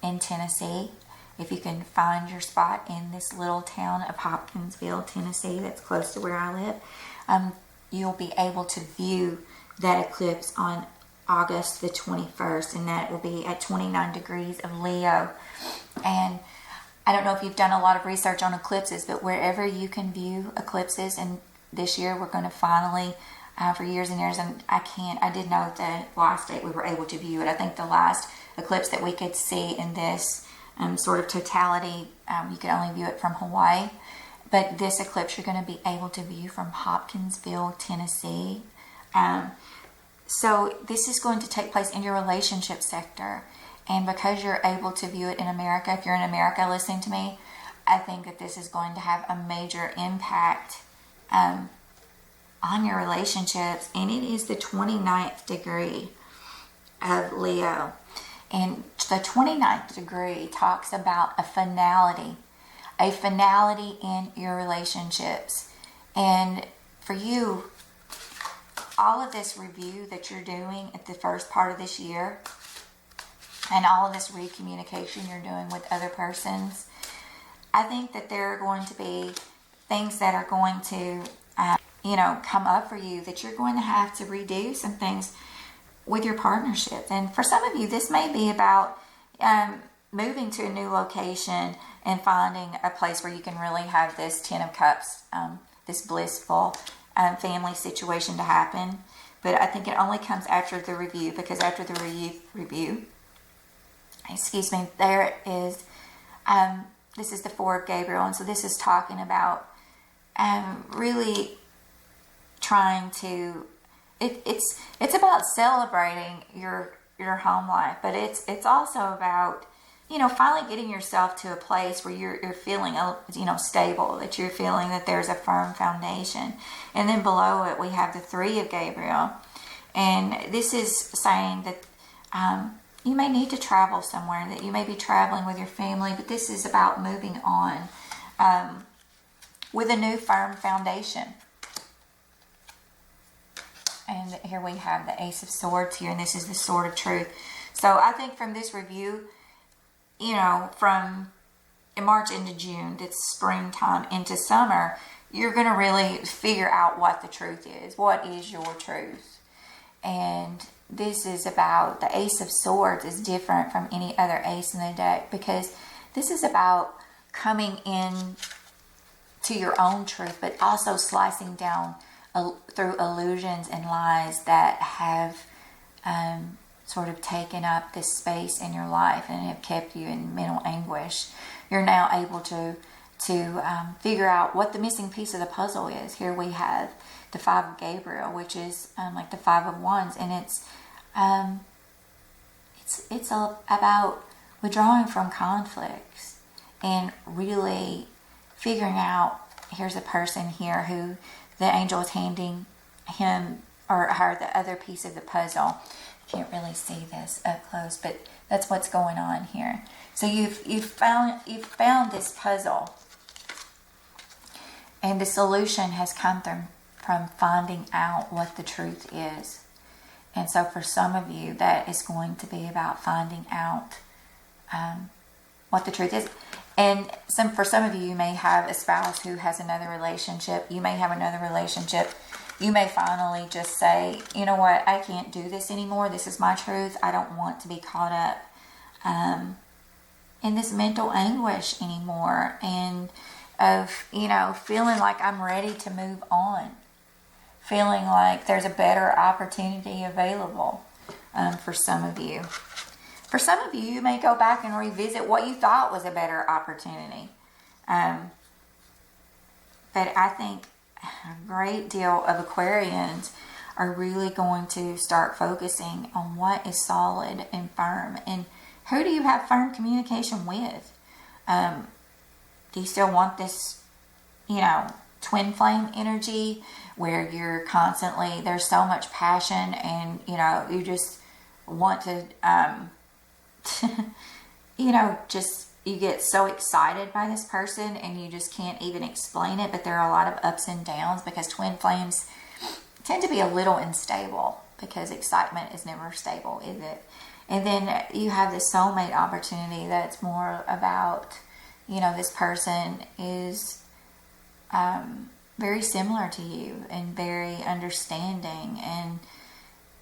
in Tennessee. If you can find your spot in this little town of Hopkinsville, Tennessee, that's close to where I live, you'll be able to view that eclipse on August the 21st, and that will be at 29 degrees of Leo. And I don't know if you've done a lot of research on eclipses, but wherever you can view eclipses, and this year we're going to finally, for years and years, and I did know that last date we were able to view it. I think the last eclipse that we could see in this sort of totality, you could only view it from Hawaii. But this eclipse you're going to be able to view from Hopkinsville, Tennessee. So this is going to take place in your relationship sector. And because you're able to view it in America, if you're in America listening to me, I think that this is going to have a major impact on your relationships. And it is the 29th degree of Leo. And the 29th degree talks about a finality in your relationships. And for you, all of this review that you're doing at the first part of this year, and all of this recommunication you're doing with other persons, I think that there are going to be things that are going to, come up for you, that you're going to have to redo some things with your partnership. And for some of you, this may be about moving to a new location and finding a place where you can really have this 10 of Cups, this blissful family situation to happen. But I think it only comes after the review, because after the review, there is, this is the 4 of Gabriel. And so this is talking about really trying to, it's about celebrating your home life, but it's also about, finally getting yourself to a place where you're feeling, stable, that you're feeling that there's a firm foundation. And then below it, we have the 3 of Gabriel. And this is saying that you may need to travel somewhere, that you may be traveling with your family, but this is about moving on with a new firm foundation. And here we have the Ace of Swords here, and this is the Sword of Truth. So I think from this review, from March into June, that's springtime into summer, you're going to really figure out what the truth is. What is your truth? And this is about, the Ace of Swords is different from any other ace in the deck, because this is about coming in to your own truth, but also slicing down through illusions and lies that have sort of taken up this space in your life and have kept you in mental anguish. You're now able to figure out what the missing piece of the puzzle is. Here we have the 5 of Gabriel, which is like the 5 of Wands, and it's about withdrawing from conflicts and really figuring out. Here's a person here who the angel is handing him or her the other piece of the puzzle. You can't really see this up close, but that's what's going on here. So you've found this puzzle, And the solution has come from finding out what the truth is. And so for some of you, that is going to be about finding out what the truth is. And for some of you, you may have a spouse who has another relationship. You may have another relationship. You may finally just say, you know what, I can't do this anymore. This is my truth. I don't want to be caught up in this mental anguish anymore. And of, feeling like I'm ready to move on. Feeling like there's a better opportunity available for some of you. For some of you, you may go back and revisit what you thought was a better opportunity. But I think a great deal of Aquarians are really going to start focusing on what is solid and firm. And who do you have firm communication with? Do you still want this, twin flame energy where you're constantly, there's so much passion and, you just want to, you get so excited by this person and you just can't even explain it, but there are a lot of ups and downs because twin flames tend to be a little unstable because excitement is never stable, is it? And then you have this soulmate opportunity that's more about, this person is very similar to you and very understanding, and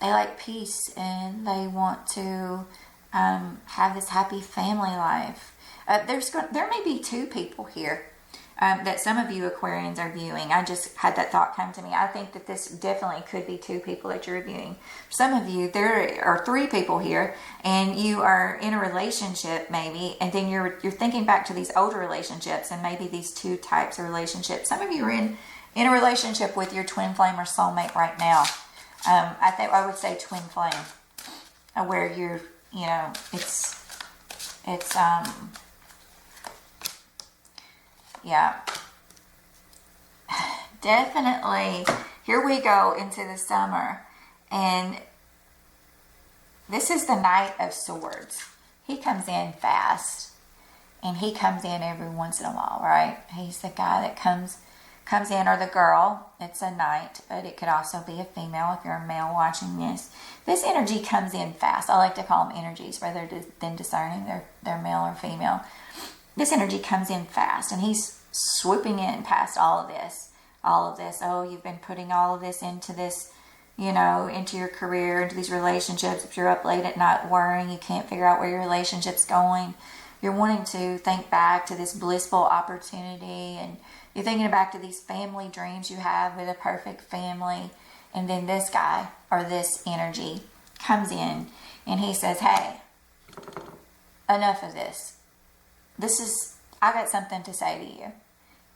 they like peace and they want to have this happy family life. There may be two people here that some of you Aquarians are viewing. I just had that thought come to me. I think that this definitely could be two people that you're viewing. For some of you, there are three people here, and you are in a relationship maybe, and then you're thinking back to these older relationships and maybe these two types of relationships. Some of you are in a relationship with your twin flame or soulmate right now. I would say twin flame, where you're, yeah, definitely. Here we go into the summer, and this is the Knight of Swords. He comes in fast, and he comes in every once in a while, right? He's the guy that comes in, or the girl. It's a knight, but it could also be a female if you're a male watching this. This energy comes in fast. I like to call them energies rather than discerning they're male or female. This energy comes in fast, and he's swooping in past all of this. Oh, you've been putting all of this into this, into your career, into these relationships. If you're up late at night worrying, you can't figure out where your relationship's going. You're wanting to think back to this blissful opportunity, and you're thinking back to these family dreams you have with a perfect family. And then this guy, or this energy, comes in, and he says, hey, enough of this. I got something to say to you.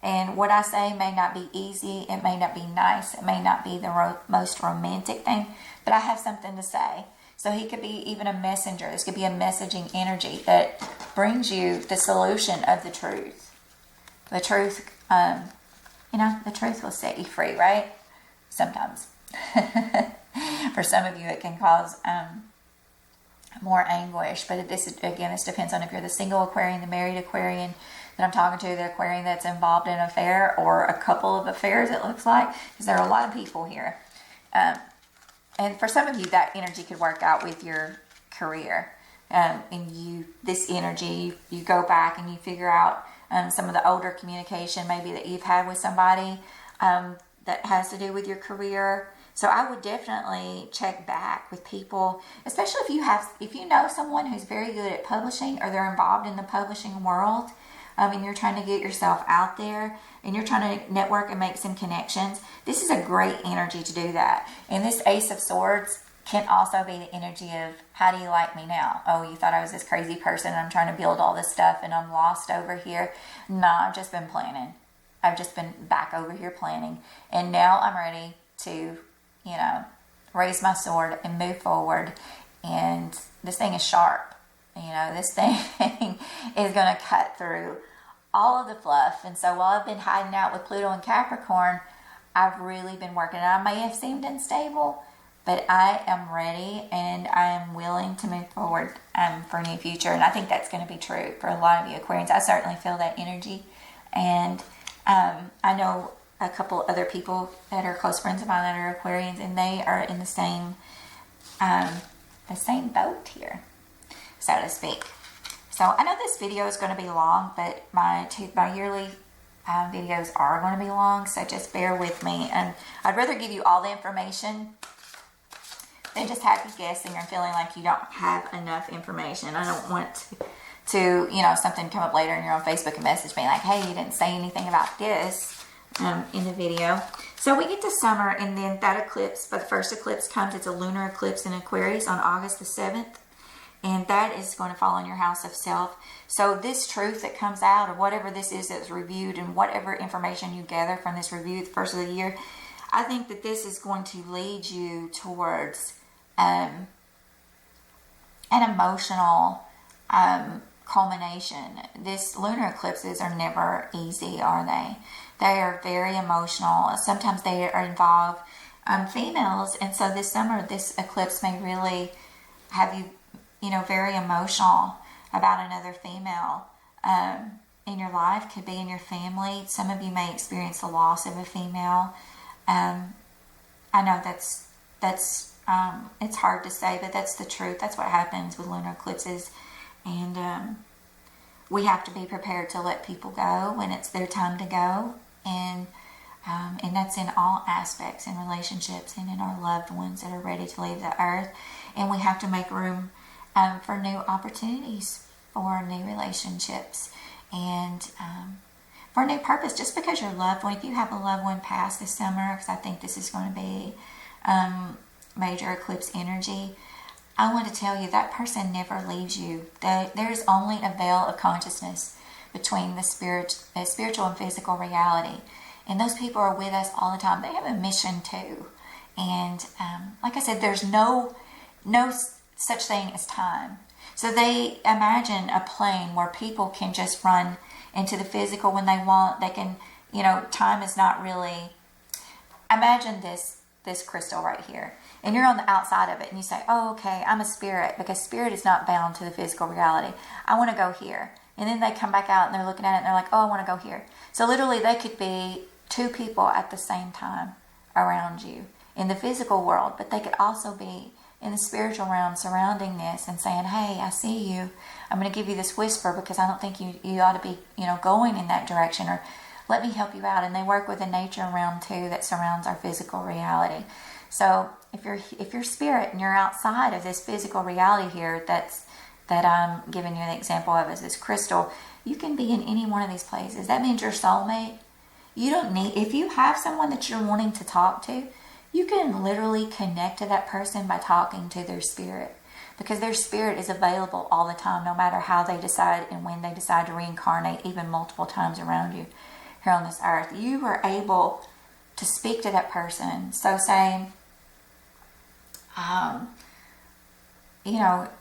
And what I say may not be easy, it may not be nice, it may not be the most romantic thing, but I have something to say. So he could be even a messenger. This could be a messaging energy that brings you the solution of the truth. The truth, the truth will set you free, right? Sometimes. For some of you, it can cause more anguish, but this depends on if you're the single Aquarian, the married Aquarian that I'm talking to, the Aquarian that's involved in an affair or a couple of affairs, it looks like, because there are a lot of people here. And for some of you, that energy could work out with your career. This energy, you go back and you figure out some of the older communication maybe that you've had with somebody that has to do with your career. So I would definitely check back with people, especially if you know someone who's very good at publishing, or they're involved in the publishing world, and you're trying to get yourself out there and you're trying to network and make some connections. This is a great energy to do that. And this Ace of Swords can also be the energy of, how do you like me now? Oh, you thought I was this crazy person and I'm trying to build all this stuff and I'm lost over here. No, I've just been planning. I've just been back over here planning. And now I'm ready to, raise my sword and move forward. And this thing is sharp. This thing is going to cut through all of the fluff. And so while I've been hiding out with Pluto and Capricorn, I've really been working. I may have seemed unstable, but I am ready and I am willing to move forward for a new future. And I think that's going to be true for a lot of you Aquarians. I certainly feel that energy. And I know a couple other people that are close friends of mine that are Aquarians, and they are in the same boat here, so to speak. So I know this video is going to be long, but my yearly videos are going to be long, so just bear with me. And I'd rather give you all the information than just have you guessing or feeling like you don't have enough information. I don't want to something come up later and you're on Facebook and message me like, hey, you didn't say anything about this in the video. So we get to summer, and then that eclipse, but the first eclipse comes, it's a lunar eclipse in Aquarius on August the 7th. And that is going to fall in your house of self. So this truth that comes out, or whatever this is that's reviewed, and whatever information you gather from this review at the first of the year, I think that this is going to lead you towards an emotional culmination. This lunar eclipses are never easy, are they? They are very emotional. Sometimes they are involve females, and so this summer, this eclipse may really have you very emotional about another female in your life. Could be in your family. Some of you may experience the loss of a female. I know that's it's hard to say, but that's the truth. That's what happens with lunar eclipses, and we have to be prepared to let people go when it's their time to go, and that's in all aspects, in relationships and in our loved ones that are ready to leave the earth, and we have to make room for new opportunities, for new relationships, and for a new purpose. Just because your loved one, if you have a loved one pass this summer, because I think this is going to be major eclipse energy, I want to tell you that person never leaves you. There's only a veil of consciousness between the spiritual and physical reality, and those people are with us all the time. They have a mission too, and like I said, there's no such thing as time. So they imagine a plane where people can just run into the physical when they want. They can, time is not really. Imagine this crystal right here, and you're on the outside of it, and you say, oh, okay, I'm a spirit, because spirit is not bound to the physical reality. I want to go here. And then they come back out and they're looking at it and they're like, oh, I want to go here. So literally they could be two people at the same time around you in the physical world, but they could also be in the spiritual realm surrounding this and saying, hey, I see you. I'm going to give you this whisper because I don't think you ought to be, going in that direction, or let me help you out. And they work with the nature realm too that surrounds our physical reality. So if you're spirit and you're outside of this physical reality here that I'm giving you an example of as this crystal, you can be in any one of these places. That means your soulmate. You don't need, if you have someone that you're wanting to talk to, you can literally connect to that person by talking to their spirit, because their spirit is available all the time, no matter how they decide and when they decide to reincarnate, even multiple times around you here on this earth. You are able to speak to that person. So say,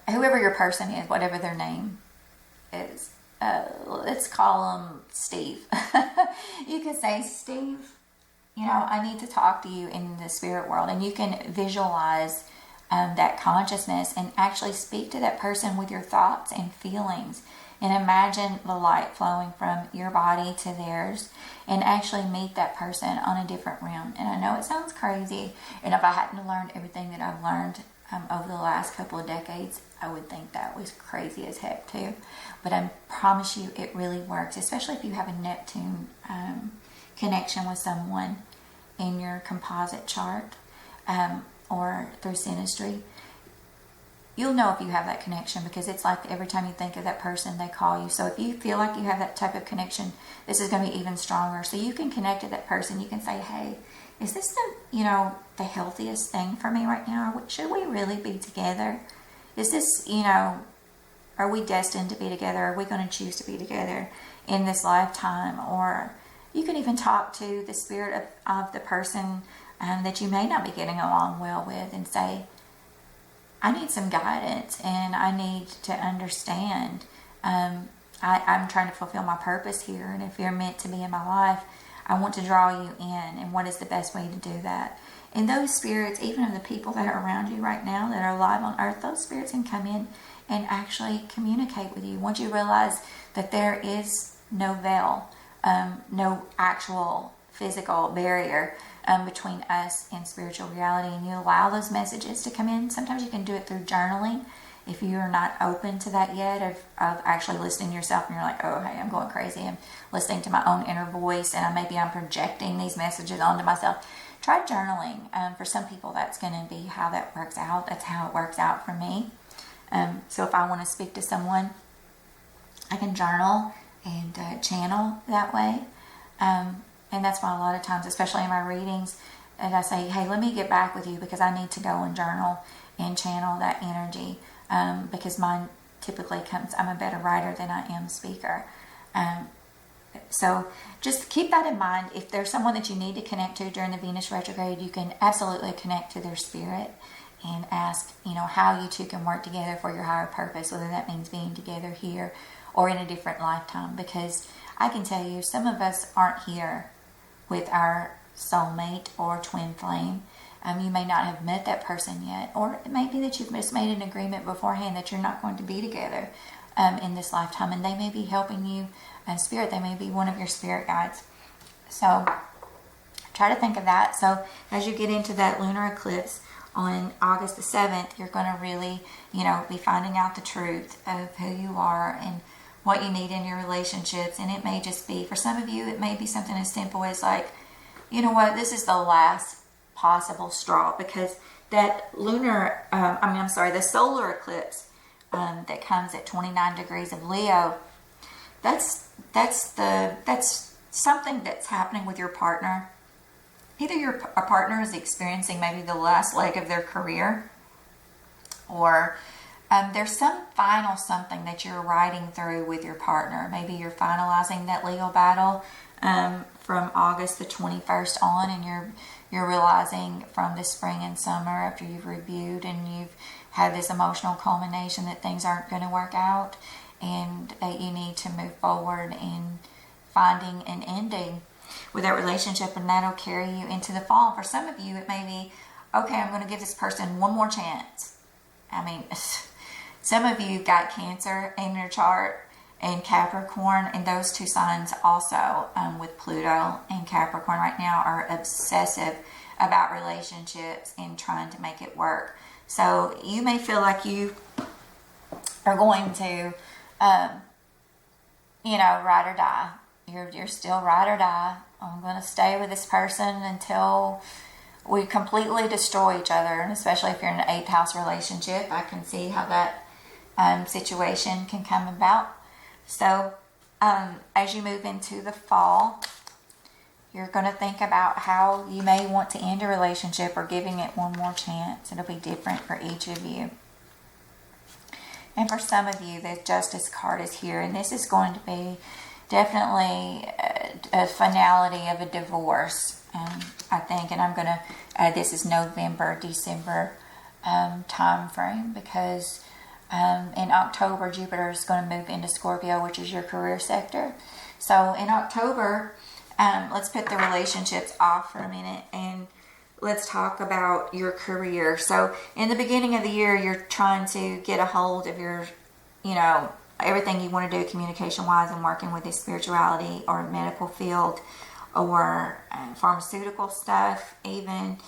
whoever your person is, whatever their name is, let's call them Steve. You can say, Steve, I need to talk to you in the spirit world, and you can visualize that consciousness and actually speak to that person with your thoughts and feelings, and imagine the light flowing from your body to theirs, and actually meet that person on a different realm. And I know it sounds crazy, and if I hadn't learned everything that I've learned over the last couple of decades, I would think that was crazy as heck too. But I promise you it really works, especially if you have a Neptune connection with someone in your composite chart or through synastry. You'll know if you have that connection, because it's like every time you think of that person, they call you. So if you feel like you have that type of connection, this is going to be even stronger. So you can connect to that person. You can say, hey, is this the healthiest thing for me right now? Should we really be together? Is this, are we destined to be together? Are we going to choose to be together in this lifetime? Or you can even talk to the spirit of the person that you may not be getting along well with, and say, I need some guidance, and I need to understand. I'm trying to fulfill my purpose here, and if you're meant to be in my life, I want to draw you in, and what is the best way to do that? And those spirits, even of the people that are around you right now that are alive on earth, those spirits can come in and actually communicate with you once you realize that there is no veil no actual physical barrier between us and spiritual reality, and you allow those messages to come in. Sometimes you can do it through journaling if you're not open to that yet, of actually listening to yourself and you're like, oh, hey, I'm going crazy. I'm listening to my own inner voice and maybe I'm projecting these messages onto myself. Try journaling. For some people, that's going to be how that works out. That's how it works out for me. So if I want to speak to someone, I can journal and channel that way. And that's why a lot of times, especially in my readings, and I say, hey, let me get back with you because I need to go and journal and channel that energy, because mine typically comes, I'm a better writer than I am speaker. So just keep that in mind. If there's someone that you need to connect to during the Venus retrograde, you can absolutely connect to their spirit and ask, how you two can work together for your higher purpose, whether that means being together here or in a different lifetime. Because I can tell you, some of us aren't here with our soulmate or twin flame. You may not have met that person yet, or it may be that you've just made an agreement beforehand that you're not going to be together in this lifetime, and they may be helping you in spirit. They may be one of your spirit guides. So try to think of that. So as you get into that lunar eclipse on August the 7th, you're going to really, be finding out the truth of who you are and what you need in your relationships. And it may just be, for some of you, it may be something as simple as like, you know what, this is the last possible straw, because that the solar eclipse that comes at 29 degrees of Leo, that's something that's happening with your partner. Either your partner is experiencing maybe the last leg of their career, or there's some final something that you're riding through with your partner. Maybe you're finalizing that legal battle from August the 21st on, and you're realizing from the spring and summer, after you've reviewed and you've had this emotional culmination, that things aren't going to work out and that you need to move forward in finding an ending with that relationship, and that'll carry you into the fall. For some of you, it may be, okay, I'm going to give this person one more chance. I mean, some of you got Cancer in your chart and Capricorn, and those two signs also with Pluto and Capricorn right now are obsessive about relationships and trying to make it work. So you may feel like you are going to, ride or die. You're still ride or die. I'm going to stay with this person until we completely destroy each other. And especially if you're in an 8th house relationship, I can see how that situation can come about. So as you move into the fall, you're going to think about how you may want to end a relationship or giving it one more chance. It'll be different for each of you. And for some of you, the Justice card is here, and this is going to be definitely a finality of a divorce, I think. And I'm going to, this is November, December time frame, because in October, Jupiter is going to move into Scorpio, which is your career sector. So in October, let's put the relationships off for a minute and let's talk about your career. So in the beginning of the year, you're trying to get a hold of your, everything you want to do communication-wise and working with this spirituality or medical field or pharmaceutical stuff even.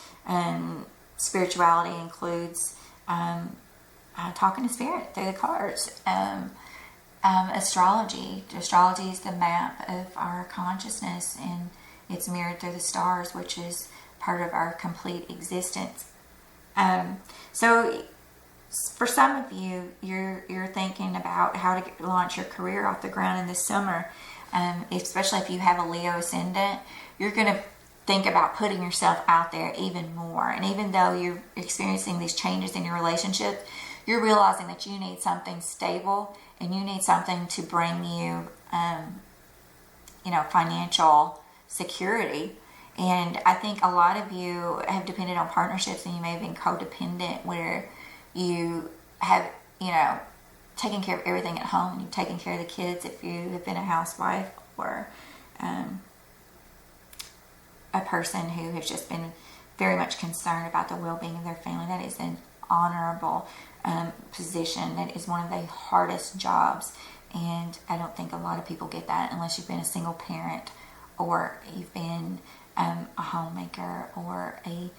Spirituality includes talking to spirit through the cards. Astrology. Astrology is the map of our consciousness, and it's mirrored through the stars, which is part of our complete existence. So for some of you, you're thinking about how to launch your career off the ground in the summer, especially if you have a Leo ascendant. You're going to think about putting yourself out there even more. And even though you're experiencing these changes in your relationship, you're realizing that you need something stable and you need something to bring you, financial security. And I think a lot of you have depended on partnerships, and you may have been codependent, where you have, taken care of everything at home, and you've taken care of the kids if you have been a housewife, or a person who has just been very much concerned about the well-being of their family. That is an honorable position. That is one of the hardest jobs And I don't think a lot of people get that unless you've been a single parent, or you've been a homemaker, or the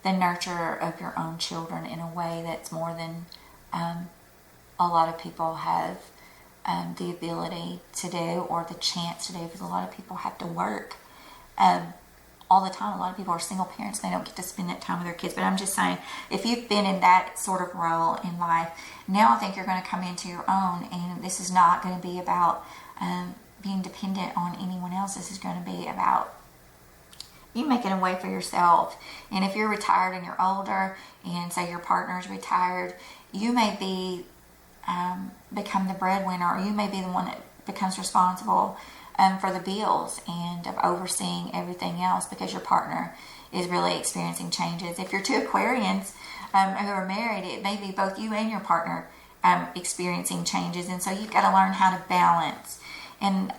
nurturer of your own children in a way that's more than a lot of people have the ability to do, or the chance to do, because a lot of people have to work all the time. A lot of people are single parents, they don't get to spend that time with their kids. But I'm just saying, if you've been in that sort of role in life, now I think you're going to come into your own, and this is not going to be about being dependent on anyone else. This is going to be about you making a way for yourself. And if you're retired and you're older, and say your partner's retired, you may be become the breadwinner, or you may be the one that becomes responsible for the bills and of overseeing everything else, because your partner is really experiencing changes. If you're two Aquarians who are married, it may be both you and your partner experiencing changes, and so you've got to learn how to balance. And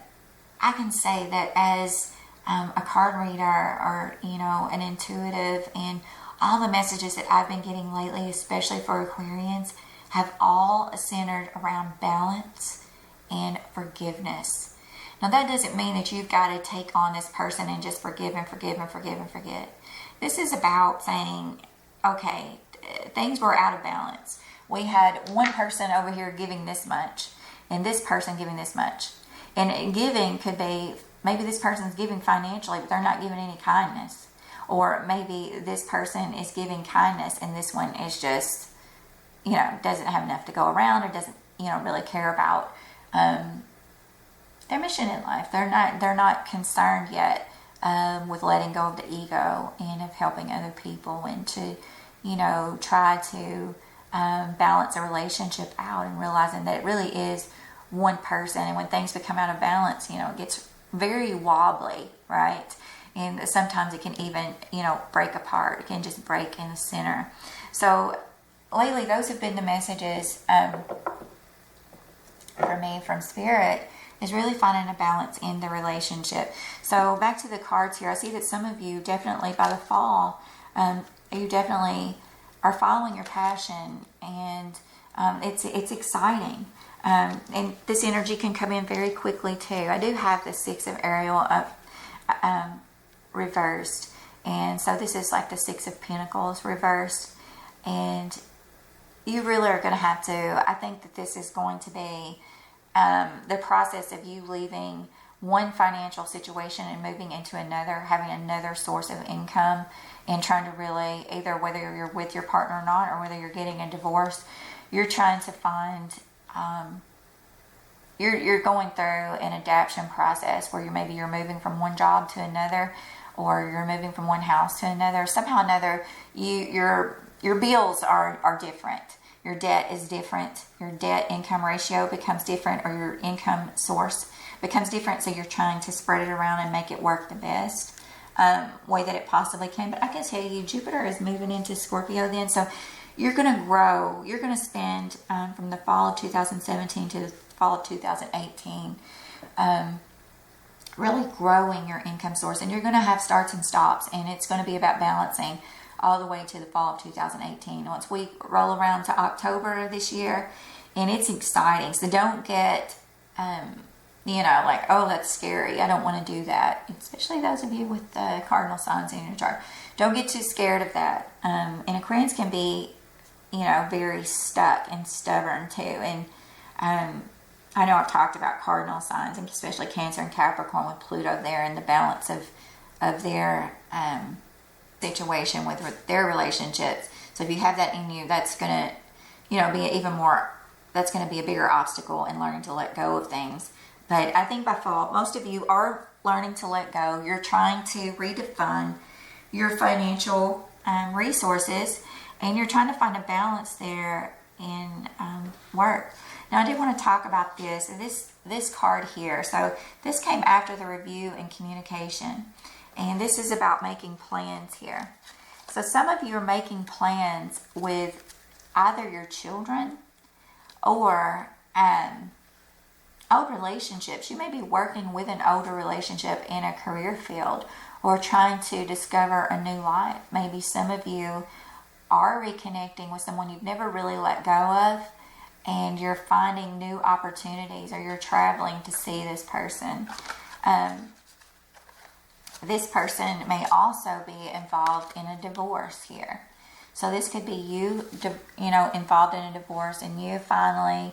I can say that as a card reader, or an intuitive, and all the messages that I've been getting lately, especially for Aquarians, have all centered around balance and forgiveness. Now, that doesn't mean that you've got to take on this person and just forgive and forgive and forgive and forget. This is about saying, okay, things were out of balance. We had one person over here giving this much, and this person giving this much. And giving could be, maybe this person's giving financially, but they're not giving any kindness. Or maybe this person is giving kindness, and this one is just, doesn't have enough to go around, or doesn't, really care about their mission in life. They're not concerned yet with letting go of the ego and of helping other people, and to, try to balance a relationship out, and realizing that it really is one person. And when things become out of balance, it gets very wobbly, right? And sometimes it can even, break apart. It can just break in the center. So lately, those have been the messages for me from Spirit, is really finding a balance in the relationship. So back to the cards here, I see that some of you definitely by the fall, you definitely are following your passion, and it's exciting. And this energy can come in very quickly too. I do have the Six of Ariel reversed, and so this is like the Six of Pentacles reversed, and you really are going to have to, I think that this is going to be the process of you leaving one financial situation and moving into another, having another source of income, and trying to really, either whether you're with your partner or not, or whether you're getting a divorce, you're trying to find, you're going through an adaptation process where maybe you're moving from one job to another, or you're moving from one house to another. Somehow or another, your bills are different. Your debt is different. Your debt income ratio becomes different, or your income source becomes different. So you're trying to spread it around and make it work the best way that it possibly can. But I can tell you, Jupiter is moving into Scorpio then. So you're going to grow. You're going to spend from the fall of 2017 to the fall of 2018 really growing your income source. And you're going to have starts and stops. And it's going to be about balancing all the way to the fall of 2018. Once we roll around to October of this year, and it's exciting. So don't get, like, oh, that's scary, I don't want to do that. Especially those of you with the cardinal signs in your chart. Don't get too scared of that. And Aquarians can be, very stuck and stubborn too. And I know I've talked about cardinal signs, and especially Cancer and Capricorn with Pluto there, and the balance of their situation with their relationships. So if you have that in you, that's going to, be even more, that's going to be a bigger obstacle in learning to let go of things. But I think by fall, most of you are learning to let go. You're trying to redefine your financial resources, and you're trying to find a balance there in work. Now, I did want to talk about this card here. So this came after the review and communication. And this is about making plans here. So some of you are making plans with either your children or old relationships. You may be working with an older relationship in a career field, or trying to discover a new life. Maybe some of you are reconnecting with someone you've never really let go of, and you're finding new opportunities, or you're traveling to see this person. This person may also be involved in a divorce here. So this could be you, involved in a divorce, and you finally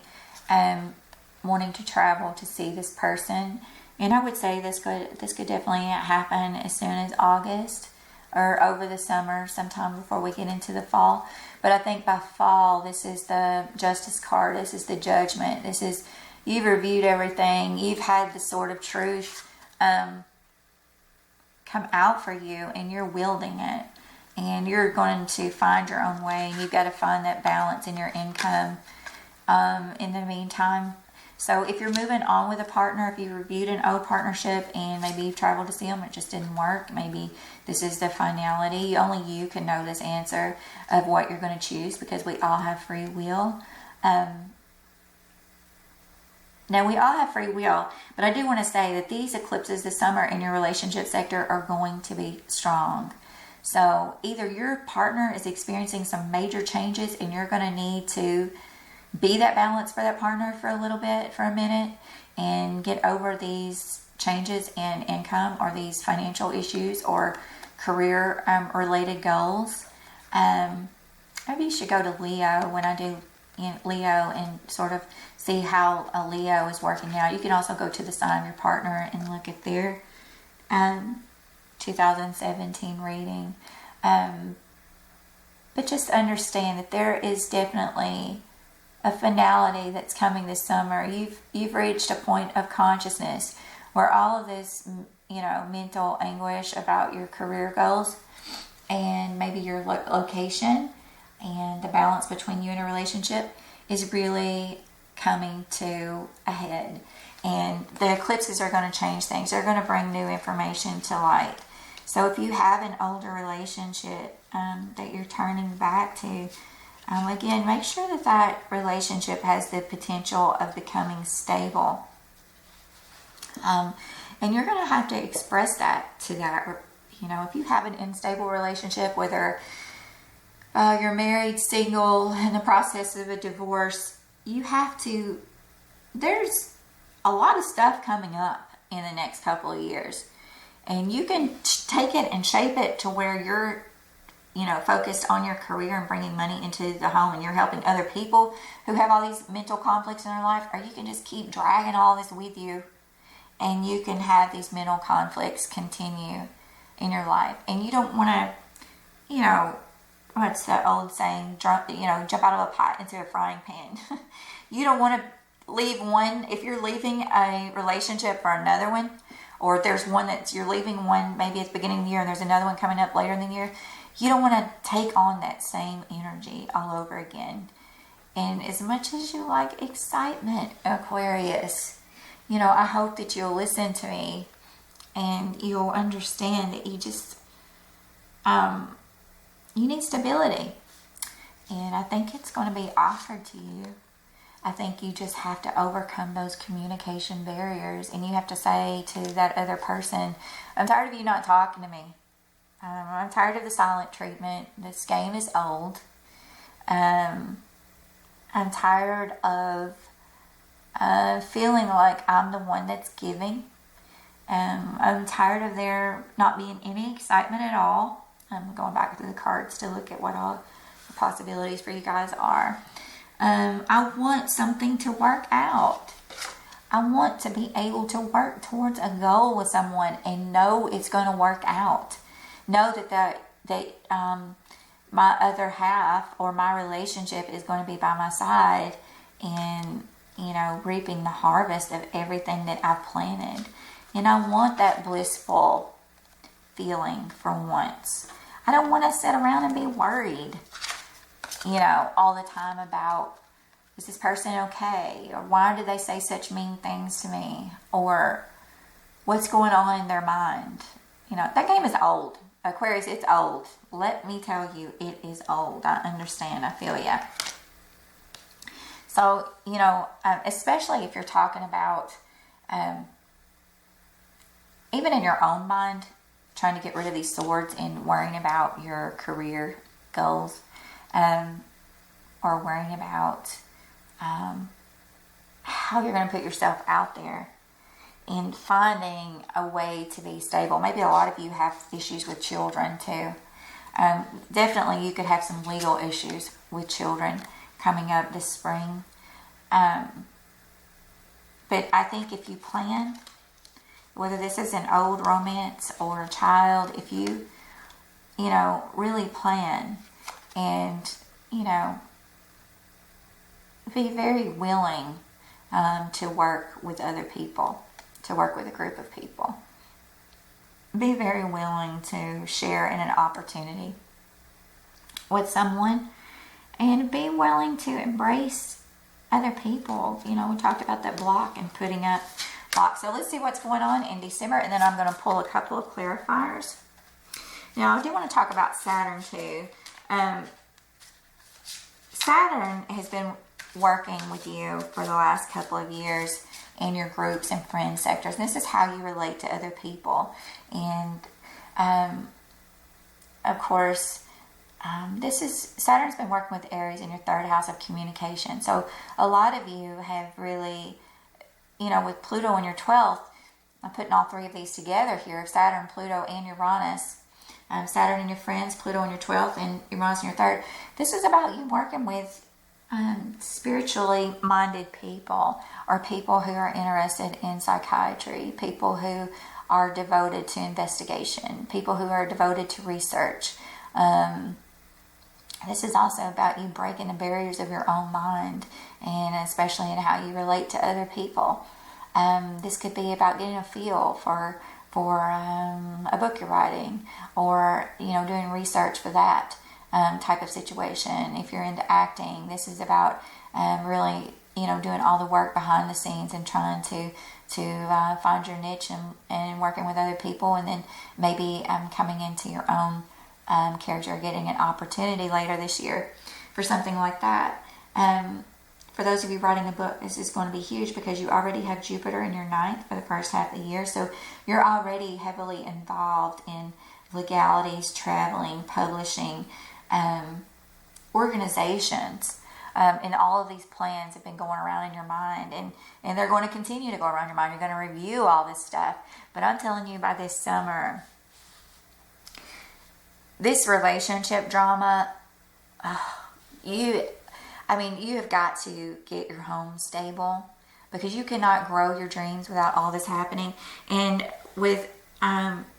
wanting to travel to see this person. And I would say this could definitely happen as soon as August, or over the summer, sometime before we get into the fall. But I think by fall, this is the Justice card. This is the Judgment. This is, you've reviewed everything. You've had the sword of truth come out for you, and you're wielding it. And you're going to find your own way. And you've got to find that balance in your income in the meantime. So if you're moving on with a partner, if you reviewed an old partnership and maybe you've traveled to see them, it just didn't work, maybe this is the finality. Only you can know this answer of what you're going to choose, because we all have free will. Now, we all have free will, but I do want to say that these eclipses this summer in your relationship sector are going to be strong. So either your partner is experiencing some major changes and you're going to need to be that balance for that partner for a little bit, for a minute, and get over these changes in income, or these financial issues, or career related goals. Maybe you should go to Leo when I do Leo and sort of see how a Leo is working out. You can also go to the sign of your partner and look at their 2017 reading. But just understand that there is definitely a finality that's coming this summer. You've reached a point of consciousness where all of this, mental anguish about your career goals and maybe your location and the balance between you and a relationship is really coming to a head. And the eclipses are going to change things. They're going to bring new information to light. So if you have an older relationship that you're turning back to, again, make sure that that relationship has the potential of becoming stable. And you're going to have to express that to that. If you have an unstable relationship, whether you're married, single, in the process of a divorce, there's a lot of stuff coming up in the next couple of years. And you can take it and shape it to where you're, focused on your career and bringing money into the home, and you're helping other people who have all these mental conflicts in their life, or you can just keep dragging all this with you, and you can have these mental conflicts continue in your life. And you don't want to, what's the old saying, jump out of a pot into a frying pan. You don't want to leave one, if you're leaving a relationship for another one, or if there's one that you're leaving one maybe at the beginning of the year and there's another one coming up later in the year, you don't want to take on that same energy all over again. And as much as you like excitement, Aquarius, I hope that you'll listen to me and you'll understand that you just, you need stability. And I think it's going to be offered to you. I think you just have to overcome those communication barriers, and you have to say to that other person, I'm tired of you not talking to me. I'm tired of the silent treatment. This game is old. I'm tired of feeling like I'm the one that's giving. I'm tired of there not being any excitement at all. I'm going back through the cards to look at what all the possibilities for you guys are. I want something to work out. I want to be able to work towards a goal with someone and know it's going to work out. Know that my other half, or my relationship, is going to be by my side and, reaping the harvest of everything that I've planted. And I want that blissful feeling for once. I don't want to sit around and be worried, all the time about, is this person okay? Or why do they say such mean things to me? Or what's going on in their mind? That game is old. Aquarius, it's old. Let me tell you, it is old. I understand. I feel ya. So, especially if you're talking about, even in your own mind, trying to get rid of these swords and worrying about your career goals, or worrying about how you're going to put yourself out there and finding a way to be stable. Maybe a lot of you have issues with children too. Definitely you could have some legal issues with children coming up this spring. But I think if you plan, whether this is an old romance or a child, if you really plan and, be very willing to work with other people, to work with a group of people. Be very willing to share in an opportunity with someone and be willing to embrace other people. We talked about that block and putting up blocks. So let's see what's going on in December, and then I'm going to pull a couple of clarifiers. Now, I do want to talk about Saturn too. Saturn has been working with you for the last couple of years in your groups and friend sectors. And this is how you relate to other people. And of course, Saturn's been working with Aries in your third house of communication. So a lot of you have really, with Pluto in your 12th, I'm putting all three of these together here, Saturn, Pluto, and Uranus. Saturn in your friends, Pluto in your 12th, and Uranus in your third. This is about you working with spiritually minded people, or people who are interested in psychiatry, people who are devoted to investigation, people who are devoted to research. This is also about you breaking the barriers of your own mind, and especially in how you relate to other people. This could be about getting a feel for a book you're writing, or doing research for that type of situation. If you're into acting, this is about really doing all the work behind the scenes and trying to find your niche and working with other people, and then maybe coming into your own character, getting an opportunity later this year for something like that. For those of you writing a book, this is going to be huge because you already have Jupiter in your 9th for the first half of the year. So you're already heavily involved in legalities, traveling, publishing, organizations. And all of these plans have been going around in your mind, and they're going to continue to go around your mind. You're going to review all this stuff. But I'm telling you, by this summer, this relationship drama, you have got to get your home stable, because you cannot grow your dreams without all this happening. And with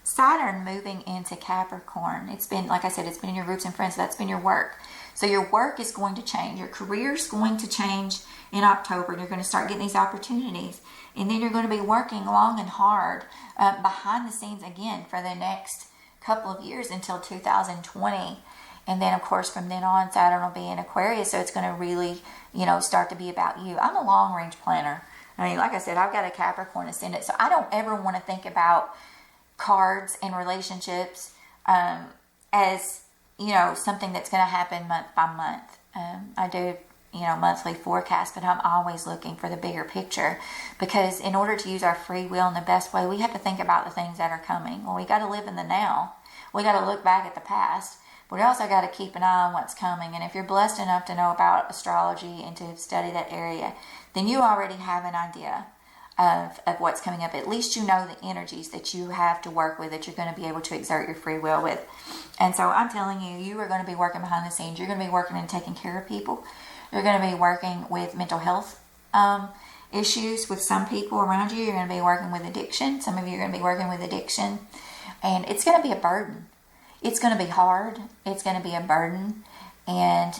Saturn moving into Capricorn, it's been, like I said, it's been in your groups and friends. So that's been your work. So your work is going to change. Your career is going to change in October. And you're going to start getting these opportunities. And then you're going to be working long and hard behind the scenes again for the next couple of years until 2020. And then, of course, from then on, Saturn will be in Aquarius, so it's going to really, start to be about you. I'm a long-range planner. I mean, like I said, I've got a Capricorn ascendant, so I don't ever want to think about cards and relationships as, something that's going to happen month by month. I do, monthly forecasts, but I'm always looking for the bigger picture, because in order to use our free will in the best way, we have to think about the things that are coming. Well, we got to live in the now. We got to look back at the past. But we also got to keep an eye on what's coming. And if you're blessed enough to know about astrology and to study that area, then you already have an idea of what's coming up. At least you know the energies that you have to work with, that you're going to be able to exert your free will with. And so I'm telling you, you are going to be working behind the scenes. You're going to be working and taking care of people. You're going to be working with mental health issues with some people around you. You're going to be working with addiction. Some of you are going to be working with addiction. And it's going to be a burden. It's going to be hard. It's going to be a burden. And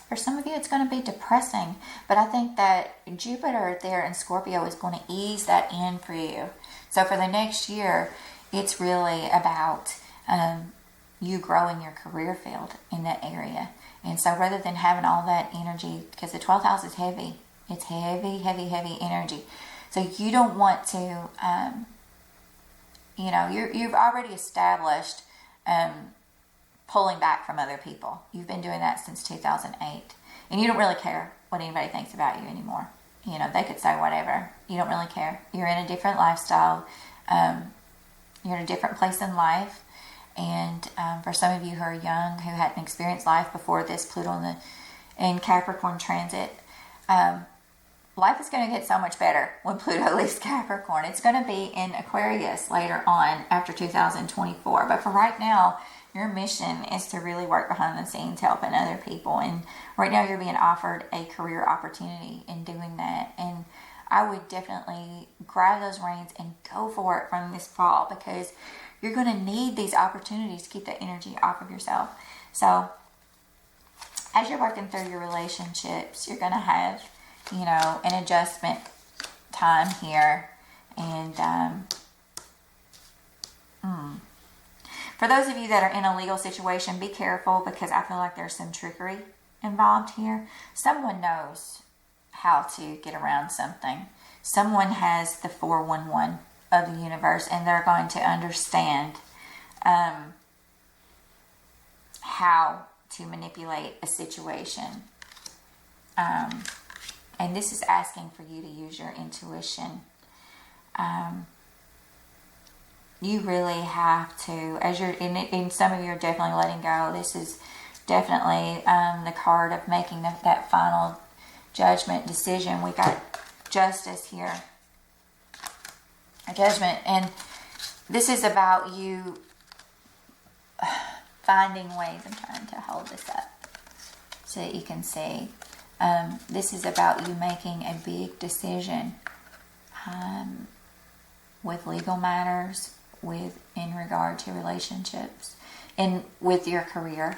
for some of you, it's going to be depressing. But I think that Jupiter there in Scorpio is going to ease that in for you. So for the next year, it's really about you growing your career field in that area. And so rather than having all that energy, because the 12th house is heavy. It's heavy, heavy, heavy energy. So you don't want to... you've already established pulling back from other people. You've been doing that since 2008. And you don't really care what anybody thinks about you anymore. They could say whatever. You don't really care. You're in a different lifestyle. You're in a different place in life. And for some of you who are young, who hadn't experienced life before this, Pluto in Capricorn transit. Life is going to get so much better when Pluto leaves Capricorn. It's going to be in Aquarius later on after 2024. But for right now, your mission is to really work behind the scenes helping other people. And right now you're being offered a career opportunity in doing that. And I would definitely grab those reins and go for it from this fall, because you're going to need these opportunities to keep that energy off of yourself. So as you're working through your relationships, you're going to have, you know, an adjustment time here. And for those of you that are in a legal situation, be careful, because I feel like there's some trickery involved here. Someone knows how to get around something. Someone has the 411 of the universe, and they're going to understand how to manipulate a situation. And this is asking for you to use your intuition. You really have to, as you're in some of you are definitely letting go. This is definitely the card of making that final judgment decision. We got justice here, a judgment, and this is about you finding ways. I'm trying to hold this up so that you can see. This is about you making a big decision with legal matters, in regard to relationships, and with your career.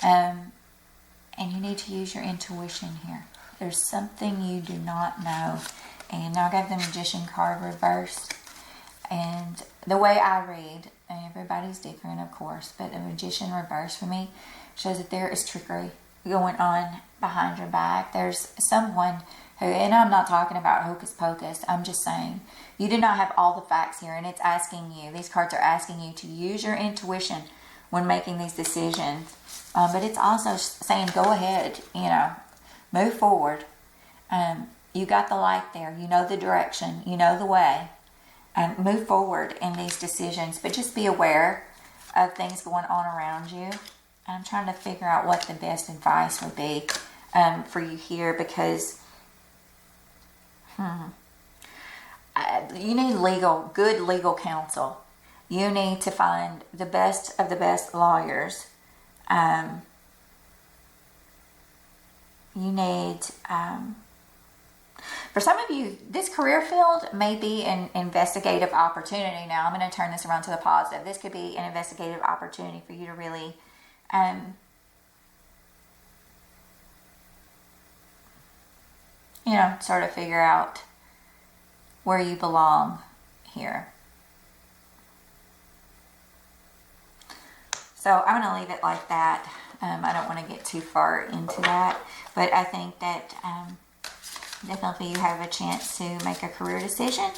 And you need to use your intuition here. There's something you do not know. And now I got the Magician card reversed. And the way I read, and everybody's different, of course, but the Magician reversed for me shows that there is trickery going on behind your back. There's someone who, and I'm not talking about hocus pocus, I'm just saying you do not have all the facts here, and it's asking you, these cards are asking you to use your intuition when making these decisions. But it's also saying go ahead, you know, move forward. You got the light there, you know the direction, you know the way, and move forward in these decisions. But just be aware of things going on around you. I'm trying to figure out what the best advice would be for you here, because you need good legal counsel. You need to find the best of the best lawyers. You need, for some of you, this career field may be an investigative opportunity. Now, I'm going to turn this around to the positive. This could be an investigative opportunity for you to really you know, sort of figure out where you belong here. So I'm going to leave it like that. I don't want to get too far into that, but I think that definitely you have a chance to make a career decision.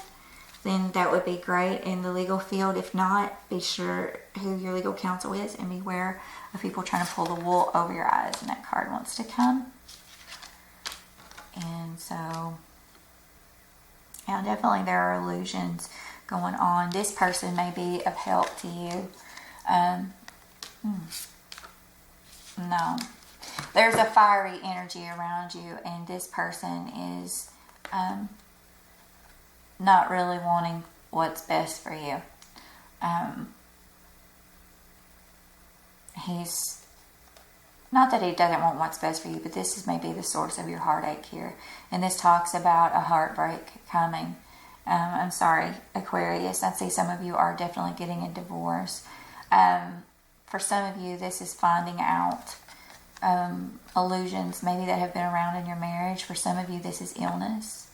Then that would be great in the legal field. If not, be sure who your legal counsel is and beware of people trying to pull the wool over your eyes when that card wants to come. And so, yeah, definitely there are illusions going on. This person may be of help to you. No. There's a fiery energy around you, and this person is not really wanting what's best for you. He's not that he doesn't want what's best for you, but this is maybe the source of your heartache here. And this talks about a heartbreak coming. I'm sorry, Aquarius. I see some of you are definitely getting a divorce. For some of you, this is finding out illusions maybe that have been around in your marriage. For some of you, this is illness.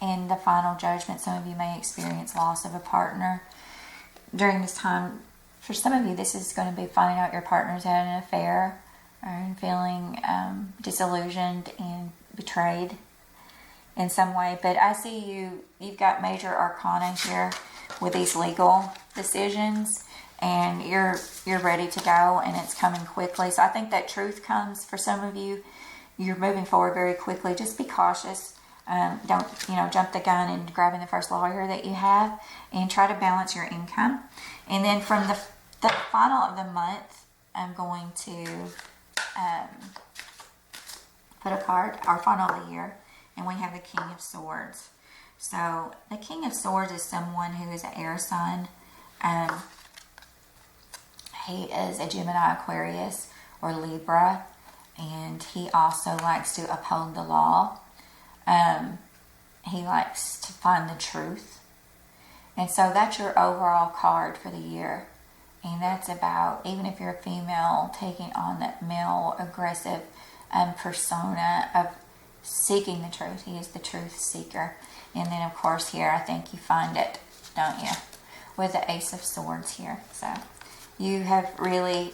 In the final judgment, some of you may experience loss of a partner during this time. For some of you, this is going to be finding out your partner's had an affair or feeling disillusioned and betrayed in some way. But I see you've got major arcana here with these legal decisions, and you're ready to go, and it's coming quickly. So I think that truth comes for some of you. You're moving forward very quickly. Just be cautious. Don't jump the gun and grabbing the first lawyer that you have, and try to balance your income. And then from the final of the month, I'm going to put a card, our final of the year, and we have the King of Swords. So the King of Swords is someone who is an air sign. He is a Gemini, Aquarius, or Libra, and he also likes to uphold the law. He likes to find the truth. And so that's your overall card for the year. And that's about, even if you're a female, taking on that male aggressive persona of seeking the truth. He is the truth seeker. And then, of course, here, I think you find it, don't you? With the Ace of Swords here. So you have really,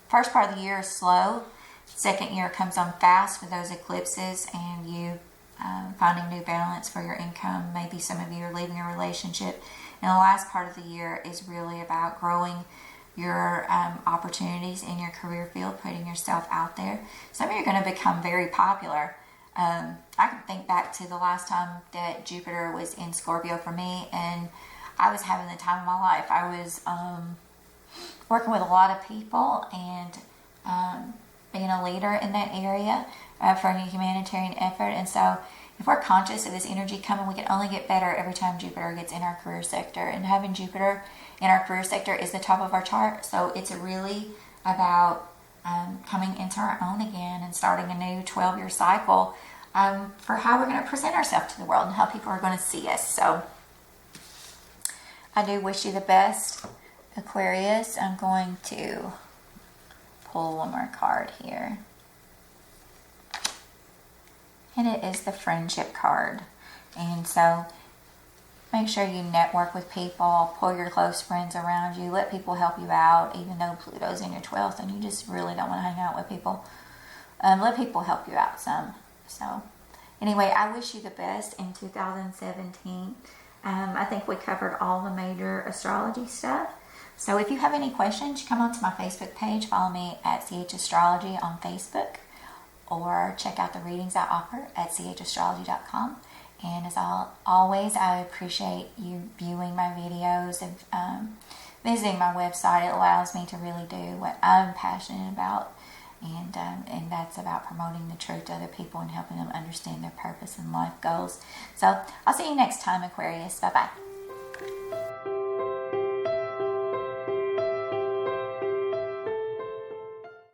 first part of the year is slow. Second year comes on fast with those eclipses and you finding new balance for your income. Maybe some of you are leaving a relationship. And the last part of the year is really about growing your opportunities in your career field, putting yourself out there. Some of you are going to become very popular. I can think back to the last time that Jupiter was in Scorpio for me, and I was having the time of my life. I was working with a lot of people and being a leader in that area for a humanitarian effort. And so if we're conscious of this energy coming, we can only get better every time Jupiter gets in our career sector. And having Jupiter in our career sector is the top of our chart. So it's really about coming into our own again and starting a new 12-year cycle for how we're going to present ourselves to the world and how people are going to see us. So I do wish you the best, Aquarius. I'm going to pull one more card here. And it is the Friendship card. And so make sure you network with people, pull your close friends around you, let people help you out, even though Pluto's in your 12th and you just really don't want to hang out with people. Let people help you out some. So anyway, I wish you the best in 2017. I think we covered all the major astrology stuff. So if you have any questions, come onto my Facebook page. Follow me at CH Astrology on Facebook, or check out the readings I offer at chastrology.com. And as always, I appreciate you viewing my videos and visiting my website. It allows me to really do what I'm passionate about, and that's about promoting the truth to other people and helping them understand their purpose and life goals. So I'll see you next time, Aquarius. Bye-bye.